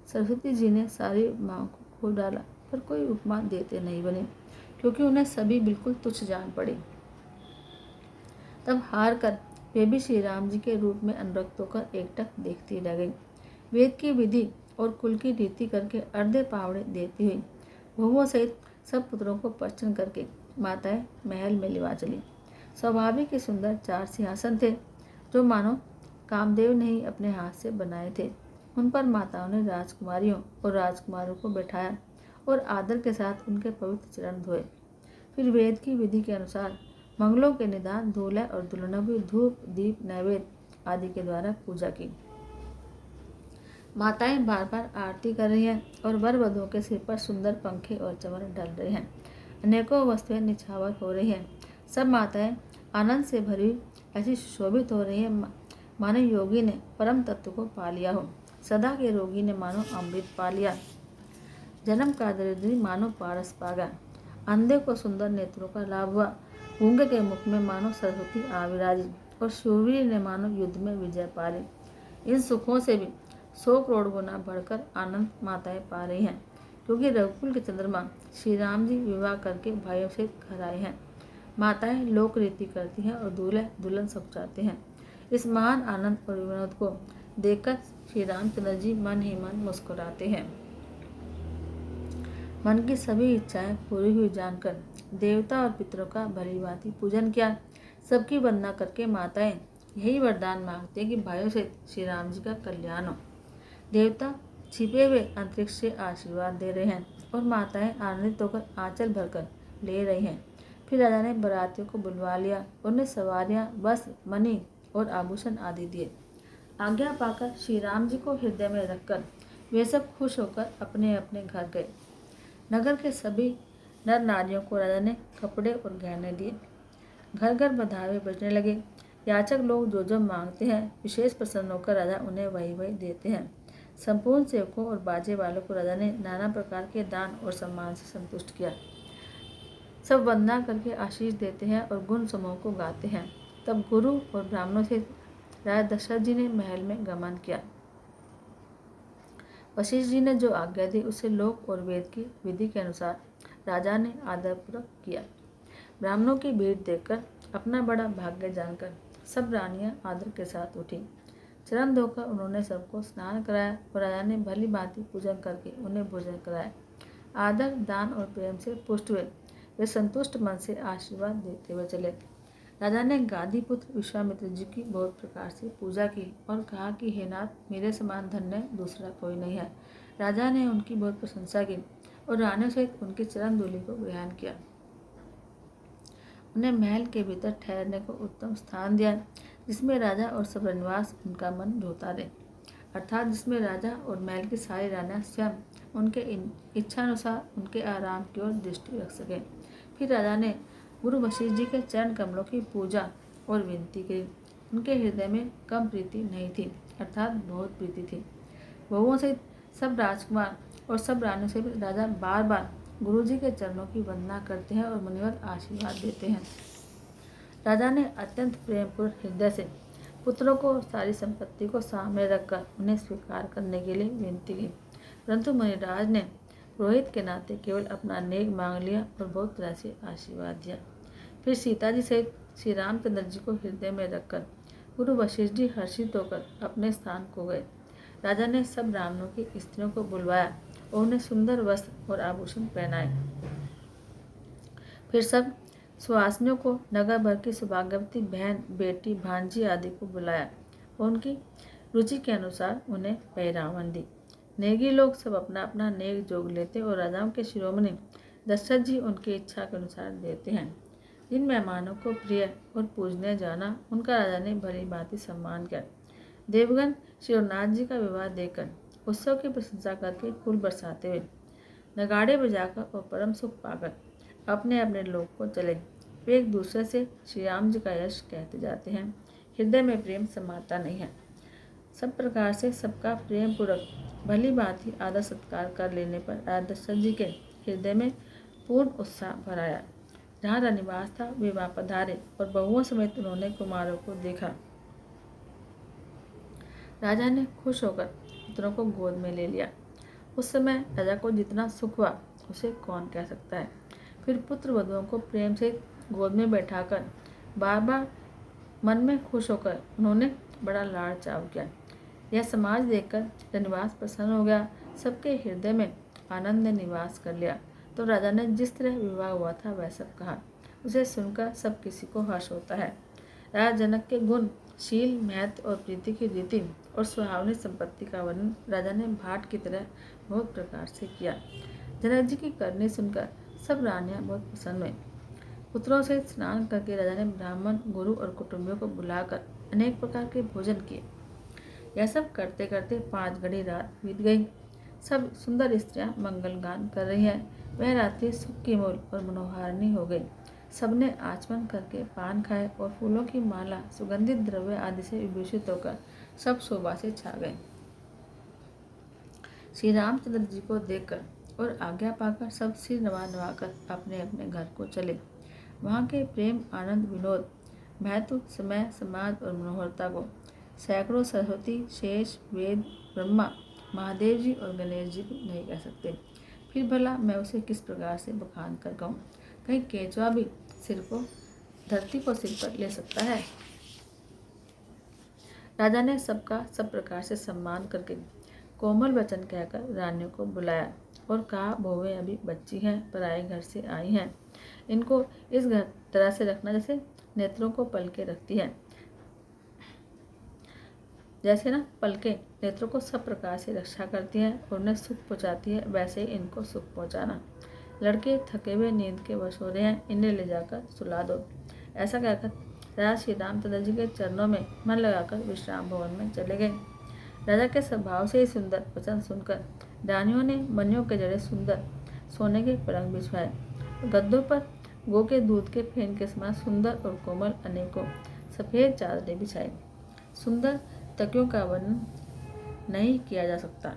सरस्वती जी ने सारी माँ को खोल डाला, पर कोई उपमा देते नहीं बने, क्योंकि उन्हें सभी बिल्कुल तुच्छ जान पड़े। तब हार कर वे भी श्री राम जी के रूप में अनुरक्त होकर एकटक देखती रह गई। वेद की विधि और कुल की रीति करके अर्धे पावड़े देती हुई बहुओं सहित सब पुत्रों को परिछन करके माताएं महल में लिवा चली। स्वाभाविक ही सुंदर 4 सिंहासन थे, जो मानो कामदेव ने ही अपने हाथ से बनाए थे। उन पर माताओं ने राजकुमारियों और राजकुमारों को बैठाया और आदर के साथ उनके पवित्र चरण धोए। फिर वेद की विधि के अनुसार मंगलों के निदान दूल्हा और दुल्हनों की धूप, दीप, नैवेद्य आदि के द्वारा पूजा की। माताएं बार बार आरती कर रही हैं और वर वधुओं के सिर पर सुंदर पंखे और चमर ढल रहे हैं। अनेकों वस्तुएं निछावर हो रही हैं। सब माताएं आनंद से भरी ऐसी सुशोभित हो रही हैं मानो योगी ने परम तत्व को पा लिया हो। सदा के रोगी ने मानो अमृत पा लिया। जन्म का दरिद्री मानो पारस पा गया। अंधे को सुंदर नेत्रों का लाभ हुआ। गूंगे के मुख में मानो सरस्वती आविराजी और शूरवीर ने मानो युद्ध में विजय पा ली। इन सुखों से भी 100 करोड़ गुना बढ़कर आनंद माताएं पा रही हैं, क्योंकि रघुकुल के चंद्रमा श्री राम जी विवाह करके भाइयों से घर आए हैं। माताएं लोक रीति करती हैं और दूल्हे दुल्हन सब चाहते हैं। इस महान आनंद और विनोद को देखकर श्री रामचंद्र जी मन ही मन मुस्कुराते हैं। मन की सभी इच्छाएं पूरी हुई जानकर देवता और पितरों का भली भांति पूजन किया। सबकी वंदना करके माताएं यही वरदान मांगते हैं कि भाइयों से श्री राम जी का कल्याण हो। देवता छिपे हुए अंतरिक्ष से आशीर्वाद दे रहे हैं और माताएं आनंदित होकर आंचल भरकर ले रही हैं। फिर राजा ने बरातियों को बुलवा लिया। उन्हें सवारियां, वस्त्र, मणि और आभूषण आदि दिए। आज्ञा पाकर श्री राम जी को हृदय में रखकर वे सब खुश होकर अपने अपने घर गए। नगर के सभी नर नारियों को राजा ने कपड़े और गहने दिए। घर घर बधावे बजने लगे। याचक लोग जो जो मांगते हैं विशेष प्रसन्न होकर राजा उन्हें वही वही देते हैं। संपूर्ण सेवकों और बाजे वालों को राजा ने नाना प्रकार के दान और सम्मान से संतुष्ट किया। सब वंदना करके आशीष देते हैं और गुण समूह को गाते हैं। तब गुरु और ब्राह्मणों से राजा दशरथ जी ने महल में गमन किया। वशिष्ठ जी ने जो आज्ञा दी उसे लोक और वेद की विधि के अनुसार राजा ने आदरपूर्वक किया। ब्राह्मणों की भीड़ देखकर अपना बड़ा भाग्य जानकर सब रानियां आदर के साथ उठी। चरण धोकर उन्होंने सबको स्नान कराया और राजा ने भली भांति पूजन करके उन्हें भोजन कराया। आदर, दान और प्रेम से पुष्ट हुए वे संतुष्ट मन से आशीर्वाद देते हुए चले। राजा ने गादी पुत्र विश्वामित्र जी की बहुत प्रकार से पूजा की और कहा कि हे नाथ, मेरे समान धन्य दूसरा कोई नहीं है। राजा ने उनकी बहुत प्रशंसा की और रानियों सहित उनकी चरण धूलि को ग्रहण किया। उन्हें महल के भीतर ठहरने को उत्तम स्थान दिया, जिसमें राजा और सब निवास उनका मन जोता रहे, अर्थात जिसमें राजा और महल की सारी रानियां स्वयं उनके इच्छानुसार उनके आराम की ओर दृष्टि रख सकें। फिर राजा ने गुरु वशिष्ठ जी के चरण कमलों की पूजा और विनती की। उनके हृदय में कम प्रीति नहीं थी, अर्थात बहुत प्रीति थी। बहुओं से सब राजकुमार और सब रानियों से राजा बार बार गुरु जी के चरणों की वंदना करते हैं और मुनिवर आशीर्वाद देते हैं। राजा ने अत्यंत प्रेमपूर्ण हृदय से पुत्रों को सारी संपत्ति को सामने रखकर उन्हें स्वीकार करने के लिए विनती की, परंतु मुनिराज ने पुरोहित के नाते केवल अपना नेक मांग लिया और बहुत तरह से आशीर्वाद दिया। फिर सीता जी सहित श्री रामचंद्र जी को हृदय में रखकर गुरु वशिष्ठ जी हर्षित होकर अपने स्थान को गए। राजा ने सब ब्राह्मणों की स्त्रियों को बुलवाया और उन्हें सुंदर वस्त्र और आभूषण पहनाए। फिर सब सुहासिनियों को, नगर भर की सौभाग्यवती बहन, बेटी, भांजी आदि को बुलाया और उनकी रुचि के अनुसार उन्हें पहरावन दी। नेगी लोग सब अपना अपना नेक जोग लेते और राजाओं के शिरोमणि दशरथ जी उनकी इच्छा के अनुसार देते हैं। जिन मेहमानों को प्रिय और पूजने जाना, उनका राजा ने भली भांति सम्मान किया। देवगण श्री रघुनाथ जी का विवाह देखकर उत्सव की प्रशंसा करके फूल बरसाते हुए, नगाड़े बजाकर और परम सुख पाकर अपने अपने लोक को चले। वे एक दूसरे से श्री राम जी का यश कहते जाते हैं। हृदय में प्रेम समाता नहीं है। सब प्रकार से सबका प्रेम पूर्वक भली भांति आदर सत्कार कर लेने पर राजा दशरथ जी के हृदय में पूर्ण उत्साह भर आया। जहाँ रनिवास था वे वहाँ पधारे और बहुओं समेत उन्होंने कुमारों को देखा। राजा ने खुश होकर पुत्रों को गोद में ले लिया। उस समय राजा को जितना सुख हुआ उसे कौन कह सकता है। फिर पुत्र वधुओं को प्रेम से गोद में बैठाकर बार बार मन में खुश होकर उन्होंने बड़ा लाड़ चाव किया। यह समाज देखकर रनिवास प्रसन्न हो गया। सबके हृदय में आनंद ने निवास कर लिया। तो राजा ने जिस तरह विवाह हुआ था वह सब कहा। उसे सुनकर सब किसी को हर्ष होता है। राजा जनक के गुण, शील, महत्व और प्रीति की रीति और सुहावनी संपत्ति का वर्णन राजा ने भाट की तरह बहुत प्रकार से किया। जनक जी की करनी सुनकर सब रानियां बहुत प्रसन्न हुई। पुत्रों से स्नान करके राजा ने ब्राह्मण, गुरु और कुटुंबियों को बुलाकर अनेक प्रकार के भोजन किए। यह सब करते करते 5 घड़ी रात बीत गई। सब सुंदर स्त्रियां मंगल गान कर रही हैं। वह रात्रि सुख की मूल और मनोहारिणी हो गई। सबने आचमन करके पान खाए और फूलों की माला, सुगंधित द्रव्य आदि से विभूषित होकर सब शोभा से छा गए। श्री रामचंद्र जी को देखकर और आज्ञा पाकर सब सिर नवा नवाकर अपने अपने घर को चले। वहाँ के प्रेम, आनंद, विनोद, महत्व, समय, समाज और मनोहरता को सैकड़ों सरस्वती, शेष, वेद, ब्रह्मा, महादेव जी और गणेश जी भी नहीं कह सकते। फिर भला मैं उसे किस प्रकार से बखान कर कहूँ। कहीं केंचुआ भी धरती को सिर पर ले सकता है। राजा ने सबका सब प्रकार से सम्मान करके कोमल वचन कहकर रानियों को बुलाया और कहा, बहुएं अभी बच्ची हैं, पराए घर से आई हैं। इनको इस तरह से रखना जैसे नेत्रों को पलके रखती है। जैसे ना पलके नेत्रों को सब प्रकार से रक्षा करती हैं और उन्हें सुख पहुँचाती है, वैसे ही इनको सुख पहुँचाना। लड़के थके हुए नींद के वश हो रहे हैं, इन्हें ले जाकर सुला दो। ऐसा कहकर राजा श्री रामचंद्र जी के चरणों में मन लगाकर विश्राम भवन में चले गए। राजा के स्वभाव से ही सुंदर वचन सुनकर रानियों ने मनियों के जड़े सुंदर सोने के पलंग बिछवाए। गद्दों पर गो के दूध के फेन के समान सुंदर और कोमल अनेकों सफ़ेद चादरें बिछाई। सुंदर तकियों का वर्णन नहीं किया जा सकता।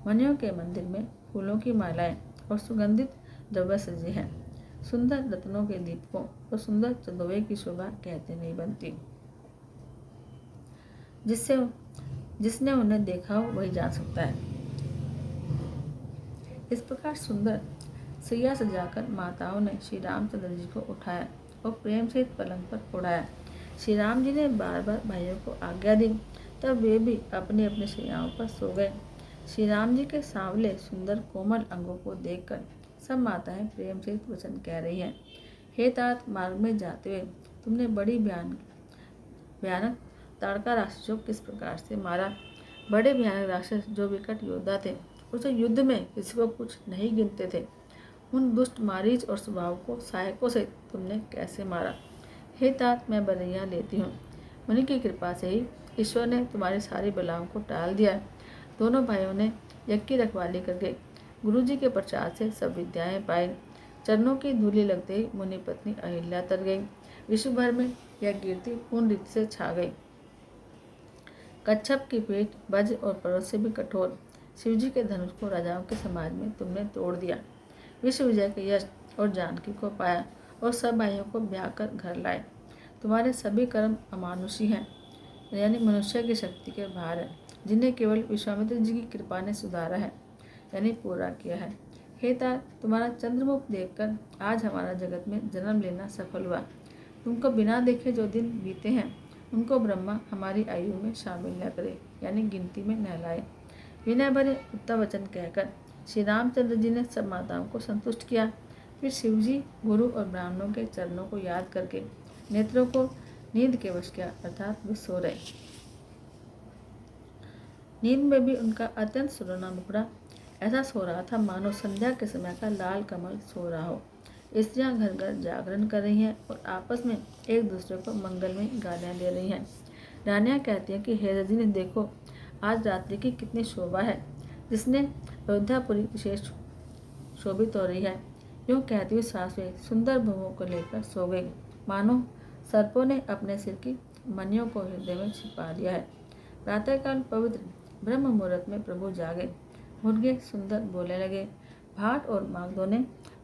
मनियों के मंदिर में फूलों की मालाएं और सुगंधित द्रव्य सजे हैं। सुंदर रत्नों के दीपकों और सुंदर चंदोए की शोभा कहते नहीं बनती। जिसने उन्हें देखा हो वही जान सकता है। इस प्रकार सुंदर सैया सजाकर माताओं ने श्री रामचंद्र जी को उठाया और प्रेम से पलंग पर उड़ाया। श्री राम जी ने बार बार भाइयों को आज्ञा दी, तब वे भी अपने अपने शैयाओं पर सो गए। श्री राम जी के सांवले सुंदर कोमल अंगों को देखकर सब माताएं प्रेम से वचन कह रही हैं। हे तात, मार्ग में जाते हुए तुमने बड़ी भयानक ताड़का राक्षस को किस प्रकार से मारा। बड़े भयानक राक्षस जो विकट योद्धा थे, उसे युद्ध में किसी को कुछ नहीं गिनते थे, उन दुष्ट मारीच और स्वभाव को सहायकों से तुमने कैसे मारा। हे तात, मैं बरैया लेती हूँ। मुनि की कृपा से ही ईश्वर ने तुम्हारी सारी बलाओं को टाल दिया। दोनों भाइयों ने यज्ञ की रखवाली करके गुरु जी के प्रसाद से सब विद्याएं पाई। चरणों की धूलि लगते ही मुनि पत्नी अहिल्या तर गई। विश्व भर में यह कीर्ति पूर्ण रीति से छा गई। कच्छप की पीठ वज्र और पर्वत से भी कठोर शिवजी के धनुष को राजाओं के समाज में तुमने तोड़ दिया। विश्व विजय के यश और जानकी को पाया और सब भाइयों को ब्याह कर घर लाए। तुम्हारे सभी कर्म अमानुषी हैं, यानी मनुष्य की शक्ति के बाहर है, जिन्हें केवल विश्वामित्र जी की कृपा ने सुधारा है, यानी पूरा किया है। हे तात, तुम्हारा चंद्रमुख देखकर आज हमारा जगत में जन्म लेना सफल हुआ। तुमको बिना देखे जो दिन बीते हैं, उनको ब्रह्मा हमारी आयु में शामिल न करे, यानी गिनती में न लाए। विनय भरे उत्तम वचन कहकर श्री रामचंद्र जी ने सब माताओं को संतुष्ट किया। फिर शिवजी, गुरु और ब्राह्मणों के चरणों को याद करके नेत्रों को नींद के वश किया, अर्थात वे सो रहे। नींद में भी उनका अत्यंत सुनहरा मुखड़ा ऐसा सो रहा था मानो संध्या के समय का लाल कमल सो रहा हो। स्त्रियां घर घर जागरण कर रही हैं और आपस में एक दूसरे को मंगलमय गालियां दे रही हैं। रानियां कहती हैं कि हे रजनी, देखो आज रात्रि की कितनी शोभा है, जिसने अयोध्यापुरी विशेष शोभित हो रही है। यूँ कहती हुई सासुएं सुंदर बहुओं को लेकर सो गई, मानो सर्पों ने अपने सिर की मणियों को हृदय में छिपा लिया है। प्रातःकाल पवित्र ब्रह्म मुहूर्त में प्रभु जागे, मुर्गे सुंदर बोलने लगे। भाट और मागधों ने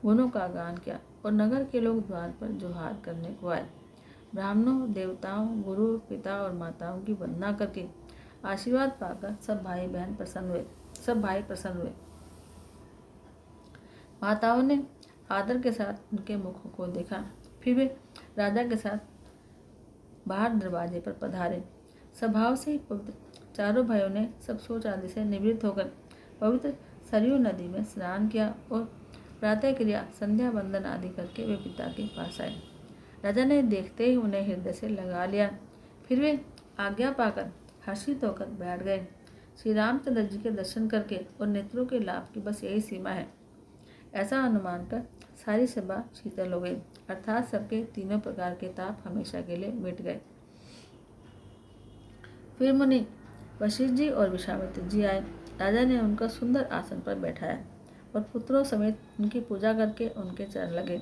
गुणों का गान किया और नगर के लोग द्वार पर जोहार करने को आए। ब्राह्मणों, देवताओं, गुरु, पिता और माताओं की वंदना करके आशीर्वाद पाकर सब भाई प्रसन्न हुए। माताओं ने आदर के साथ उनके मुखों को देखा। फिर वे राजा के साथ बाहर दरवाजे पर पधारे। स्वभाव से ही पवित्र चारों भाइयों ने सब सोच आदि से निवृत्त होकर पवित्र सरयू नदी में स्नान किया और प्रातः क्रिया, संध्या वंदन आदि करके वे पिता के पास आए। राजा ने देखते ही उन्हें हृदय से लगा लिया। फिर वे आज्ञा पाकर हर्षित होकर बैठ गए। श्री रामचंद्र जी के दर्शन करके और नेत्रों के लाभ की बस यही सीमा है, ऐसा अनुमान कर सारी सभा शीतल हो गई, अर्थात सबके तीनों प्रकार के ताप हमेशा के लिए मिट गए। फिर मुनि वशिष्ठ जी और विश्वामित्र जी आए। राजा ने उनका सुंदर आसन पर बैठाया और पुत्रों समेत उनकी पूजा करके उनके चरण लगे।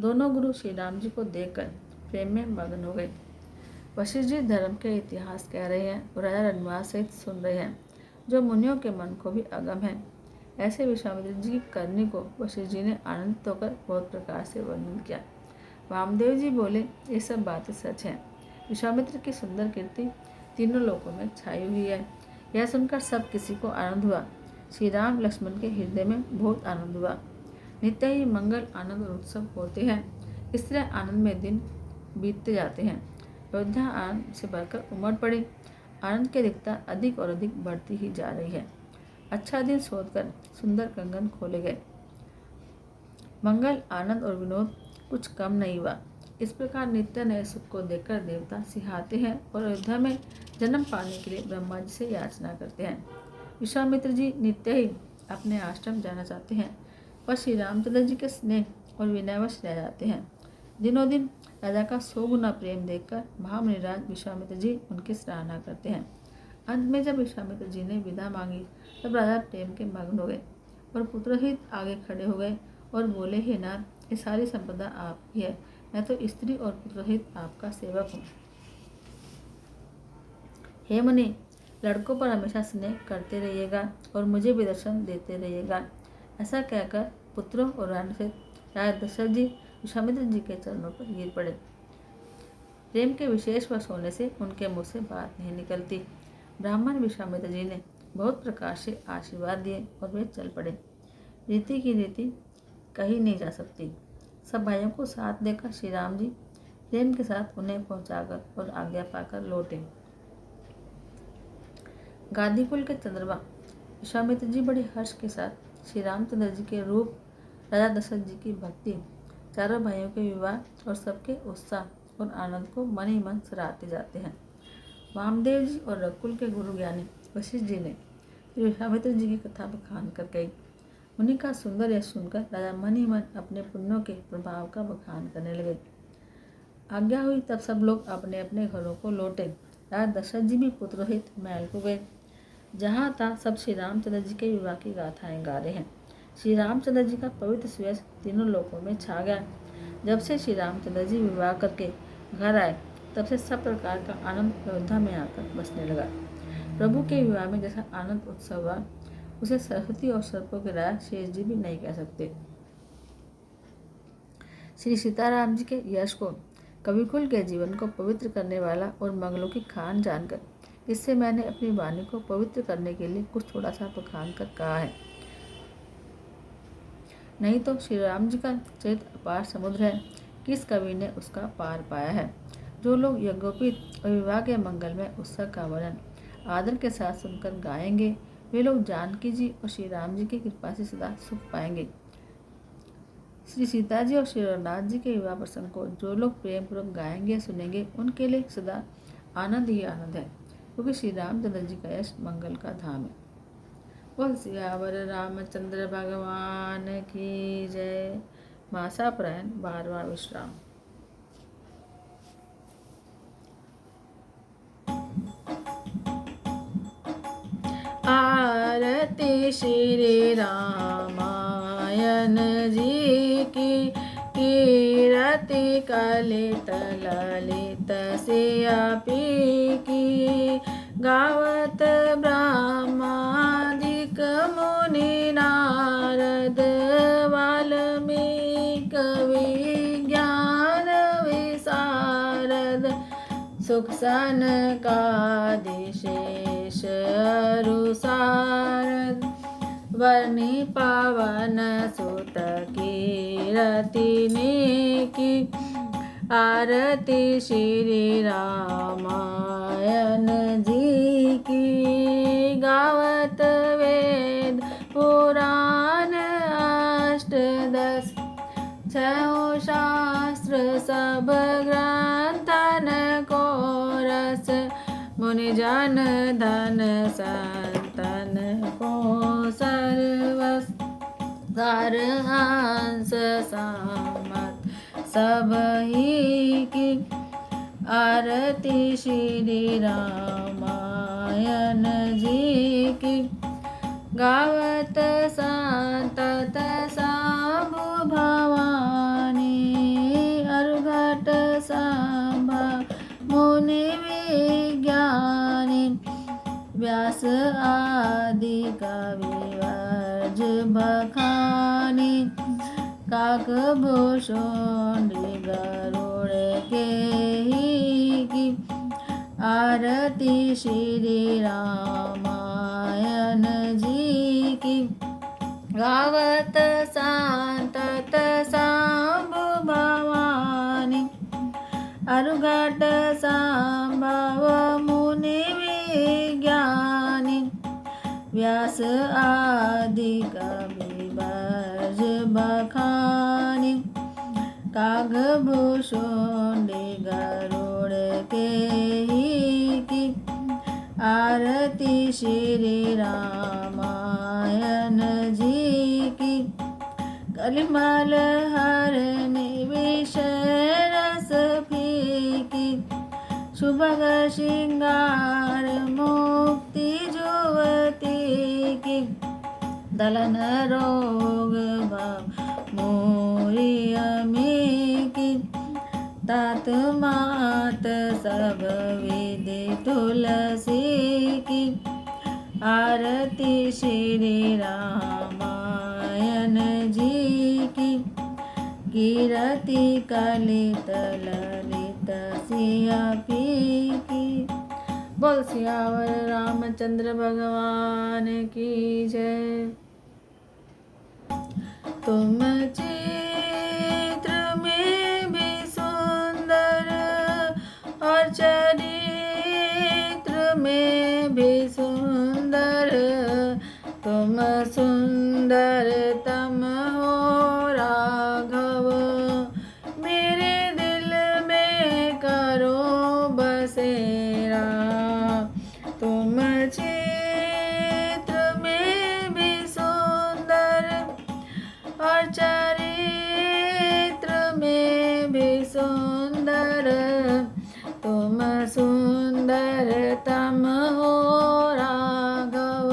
दोनों गुरु श्री राम जी को देखकर प्रेम में मग्न हो गए। वशिष्ठ जी धर्म के इतिहास कह रहे हैं और राजा रघुनाथ सहित सुन रहे हैं, जो मुनियों के मन को भी अगम है। ऐसे विश्वामित्र जी की करनी को वशिष्ठ जी ने आनंदित होकर बहुत प्रकार से वर्णन किया। वामदेव जी बोले, ये सब बातें सच हैं। विश्वामित्र की सुंदर कीर्ति तीनों लोकों में छाई हुई है। यह सुनकर सब किसी को आनंद हुआ। श्री राम लक्ष्मण के हृदय में बहुत आनंद हुआ। नित्य ही मंगल, आनंद और उत्सव होते हैं। इस तरह आनंद में दिन बीतते जाते हैं। अयोध्या आनंद से भरकर उमड़ पड़ी। आनंद की अधिकता अधिक और अधिक बढ़ती ही जा रही है। अच्छा दिन शोधकर सुंदर कंगन खोले गए। मंगल, आनंद और विनोद कुछ कम नहीं हुआ। इस प्रकार नित्य नए सुख को देखकर देवता सिहाते हैं और अयोध्या में जन्म पाने के लिए ब्रह्मा जी से याचना करते हैं। विश्वामित्र जी नित्य ही अपने आश्रम जाना चाहते हैं, पर श्री रामचंद्र जी के स्नेह और विनयवश रह जाते हैं। दिनों दिन राजा का 100 गुना प्रेम देखकर महामुनिराज विश्वामित्र जी उनकी सराहना करते हैं। अंत में जब विश्वामित्र जी ने विदा मांगी, तब राजा प्रेम के मग्न हो गए और पुत्रहित आगे खड़े हो गए और बोले, हे नाथ, ये सारी संपदा आपकी है, मैं तो स्त्री और पुत्रहित आपका सेवक हूँ। हे मुनि, लड़कों पर हमेशा स्नेह करते रहिएगा और मुझे भी दर्शन देते रहिएगा। ऐसा कहकर पुत्रों और रानी से राजा दशरथ जी विश्वामित्र जी के चरणों पर गिर पड़े। प्रेम के विशेष वश होने से उनके मुँह से बात नहीं निकलती। ब्राह्मण विश्वामित्र जी ने बहुत प्रकार से आशीर्वाद दिए और वे चल पड़े। रीति की रीति कही नहीं जा सकती। सब भाइयों को साथ देकर श्री राम जी प्रेम के साथ उन्हें पहुंचाकर और आज्ञा पाकर लौटे। गादीकुल के चंद्रमा विश्वामित्र जी बड़े हर्ष के साथ श्री रामचंद्र जी के रूप, राजा दशरथ जी की भक्ति, चारों भाइयों के विवाह और सबके उत्साह और आनंद को मन ही मन सराहते जाते हैं। वामदेव जी और रघुकुल के गुरु ज्ञानी वशिष्ठ जी ने श्री विश्वामित्र जी की कथा बखान कर गई। उन्हीं का सुंदर यश सुनकर राजा मन ही मन अपने पुण्यों के प्रभाव का बखान करने लगे। आज्ञा हुई तब सब लोग अपने अपने घरों को लौटे। राजा दशरथ जी भी पुत्रोहित महल को गए। जहाँ था सब श्री रामचंद्र जी के विवाह की गाथाएं गा रहे हैं। श्री रामचंद्र जी का पवित्र सुयश तीनों लोकों में छा गया। जब से श्री रामचंद्र जी विवाह करके घर आए तब से सब प्रकार का आनंद अयोध्या में आकर बसने लगा। प्रभु के विवाह में जैसा आनंद उत्सव हुआ उसे सरस्वती और सर्पों के राजा शेष जी भी नहीं कह सकते। श्री सीताराम जी के यश को, कविकुल के जीवन को पवित्र करने वाला और मंगलों की खान जानकर इससे मैंने अपनी वाणी को पवित्र करने के लिए कुछ थोड़ा सा बखान कर कहा है। नहीं तो श्री राम जी का चरित्र अपार समुद्र है, किस कवि ने उसका पार पाया है। जो लोग यज्ञोपीत और विवाह के मंगल में उत्सव का वर्णन आदर के साथ सुनकर गाएंगे वे लोग जानकी जी और श्री राम जी की कृपा से सदा सुख पाएंगे। श्री सीता जी और श्री रघुनाथ जी के विवाह प्रसंग को जो लोग प्रेम पूर्वक गाएंगे सुनेंगे उनके लिए सदा आनंद ही आनंद है, क्योंकि श्री रामचंद्र जी का यश मंगल का धाम है। बोल सियावर रामचंद्र भगवान की जय। मासा प्रयण 12वां विश्राम। आरती श्री रामायण जी की, कीरति कलित ललित सियापी की। गावत ब्रह्मादिक मुनि नारद, वाल्मीकि विज्ञान विशारद। सुख सनकादि शेष अरु सारद, वर्णि पवन सुत कीरति की। आरती श्री रामायण जी की। गावत वेद पुराण अष्टदश, छह शास्त्र सब ग्रंथन को रस। मुनि जन धन संतन को सर्वस, सार हंस सामत सब ही की। आरती श्री रामायण जी की। गावत संतत शंभु भवानी, अर्घट संभा मुनि विज्ञानी। व्यास आदि कविवर्ज बखानी, काकभूषण गरुड़ के ही की। आरती श्री रामायण जी की। गावत संतत शंभु भवानी, अर्घट संभव मुनि विज्ञानी। व्यास आदि कविवर्ज बखानी, काकभूषण गरुड़ के ही की। आरती श्री रामायण जी की। कलिमल हरनि विषय रस फीकी, सुभग श्रृंगार मुक्ति जुवती की। दलन रोग भव मोरी अमी की। तात मात सब विधि तुलसी की। आरती श्री रामायण जी की। कीरति कलित ललित सिया फीकी। बोल सियावर रामचंद्र भगवान की जय। तुम चित्र में भी सुंदर और चरित्र में भी सुंदर, तुम सुंदरतम हो राघव। मेरे दिल में करो बसेरा। तुम चित्र में भी सुंदर और चरित्र में भी सुंदर, तुम सुंदरतम हो राघव।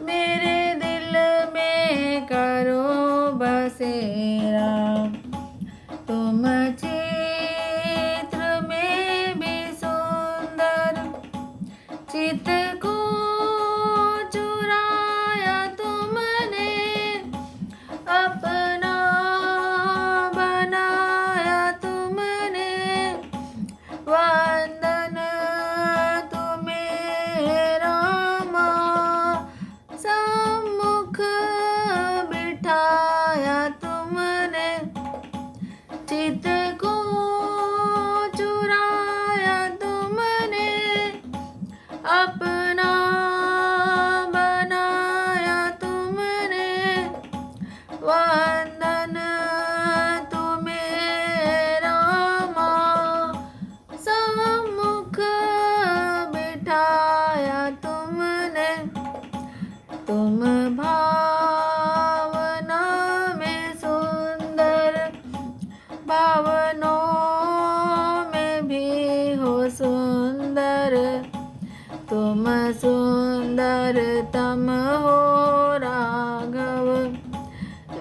मेरे दिल में करो बसेरा। तुम चित्र में भी सुंदर, चित को चुराया तुमने, अपना बनाया तुमने। वंदन तुम्हें रामा, सम्मुख बिठाया तुमने। चित को चुराया तुमने, अपना बनाया तुमने। वंदन तुम्हें रामा, सम्मुख बिठाया तुमने। तुम भावना में सुंदर, भावनों में भी हो सुंदर, तुम सुंदरतम हो राघव।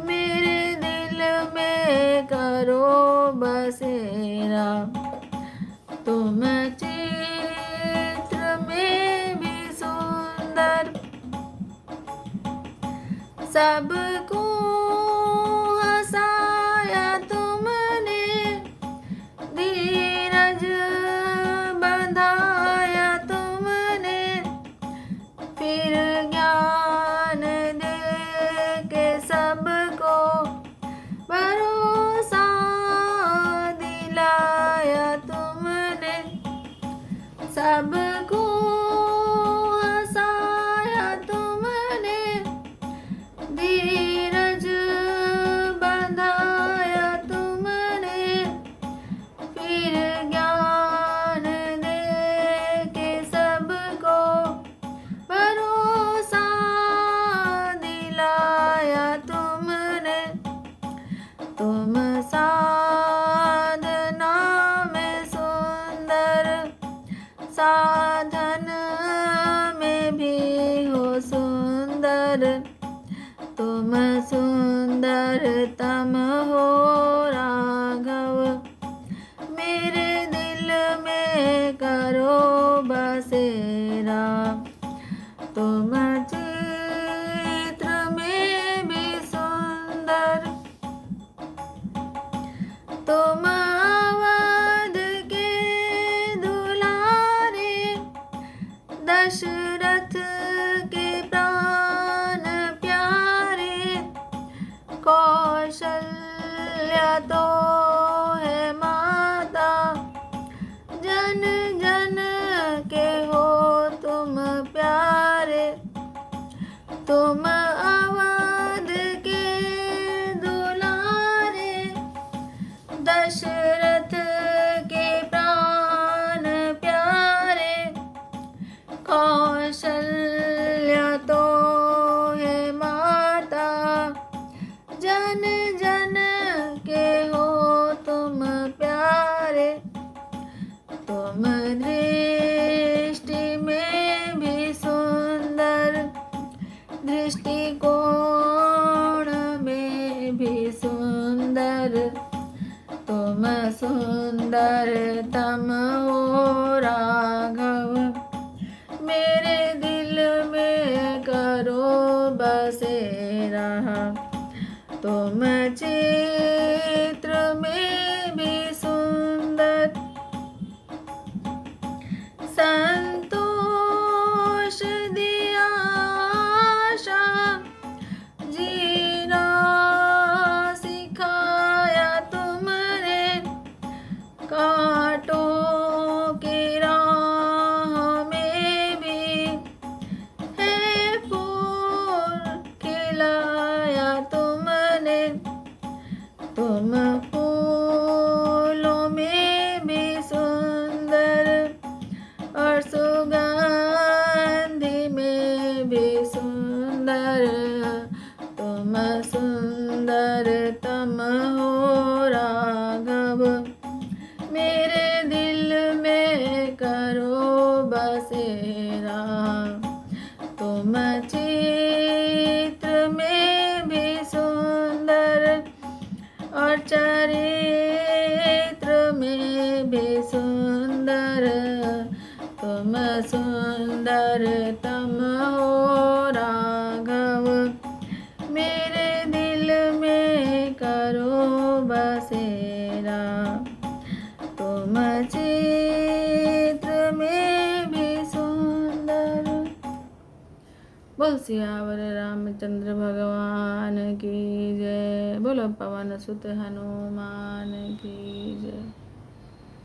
मेरे दिल में करो बसेरा। तुम चित्र में भी सुंदर, सबको हंसाया तुमने। धीरज बंधाया तुमने, फिर ज्ञान दे के सबको भरोसा दिलाया तुमने। सबको हंसाया तुमने, धीरज बंधाया तुमने, फिर ज्ञान दे के सबको भरोसा दिलाया तुमने। तुम साधना में सुंदर, साधन में भी हो सुंदर, तुम सुंदरतम हो राघव। मेरे दिल में करो बसेरा। तुम चित्र में भी सुंदर, तुम अवध के दुलारे, दशरथ के प्राण प्यारे। कौशल्या तो है माता, जन जन के हो तुम प्यारे। तुम अवध के दुलारे, दशरथ के प्राण प्यारे। कौशल्या तो है माता, जन जन के हो तुम प्यारे। तुम दृष्टि में भी सुंदर, दृष्टिकोण में भी सुंदर, तुम सुंदरतम हो राघव। मेरे दिल में करो बसेरा। तुम चित्र तुम फूलों में भी सुंदर और सुगंधि में भी सुंदर, तुम सुंदरतम हो राघव, मेरे दिल में करो बसेरा। तुम चित्र में भी सुंदर और चरित्र में भी सुंदर, तुम सुंदरतम हो राघव, मेरे दिल में करो बसेरा। तुम चित्र में भी सुंदर। बोल सियावर रामचंद्र भगवान की जय, बोलो पवन सुत हनुमान की जय।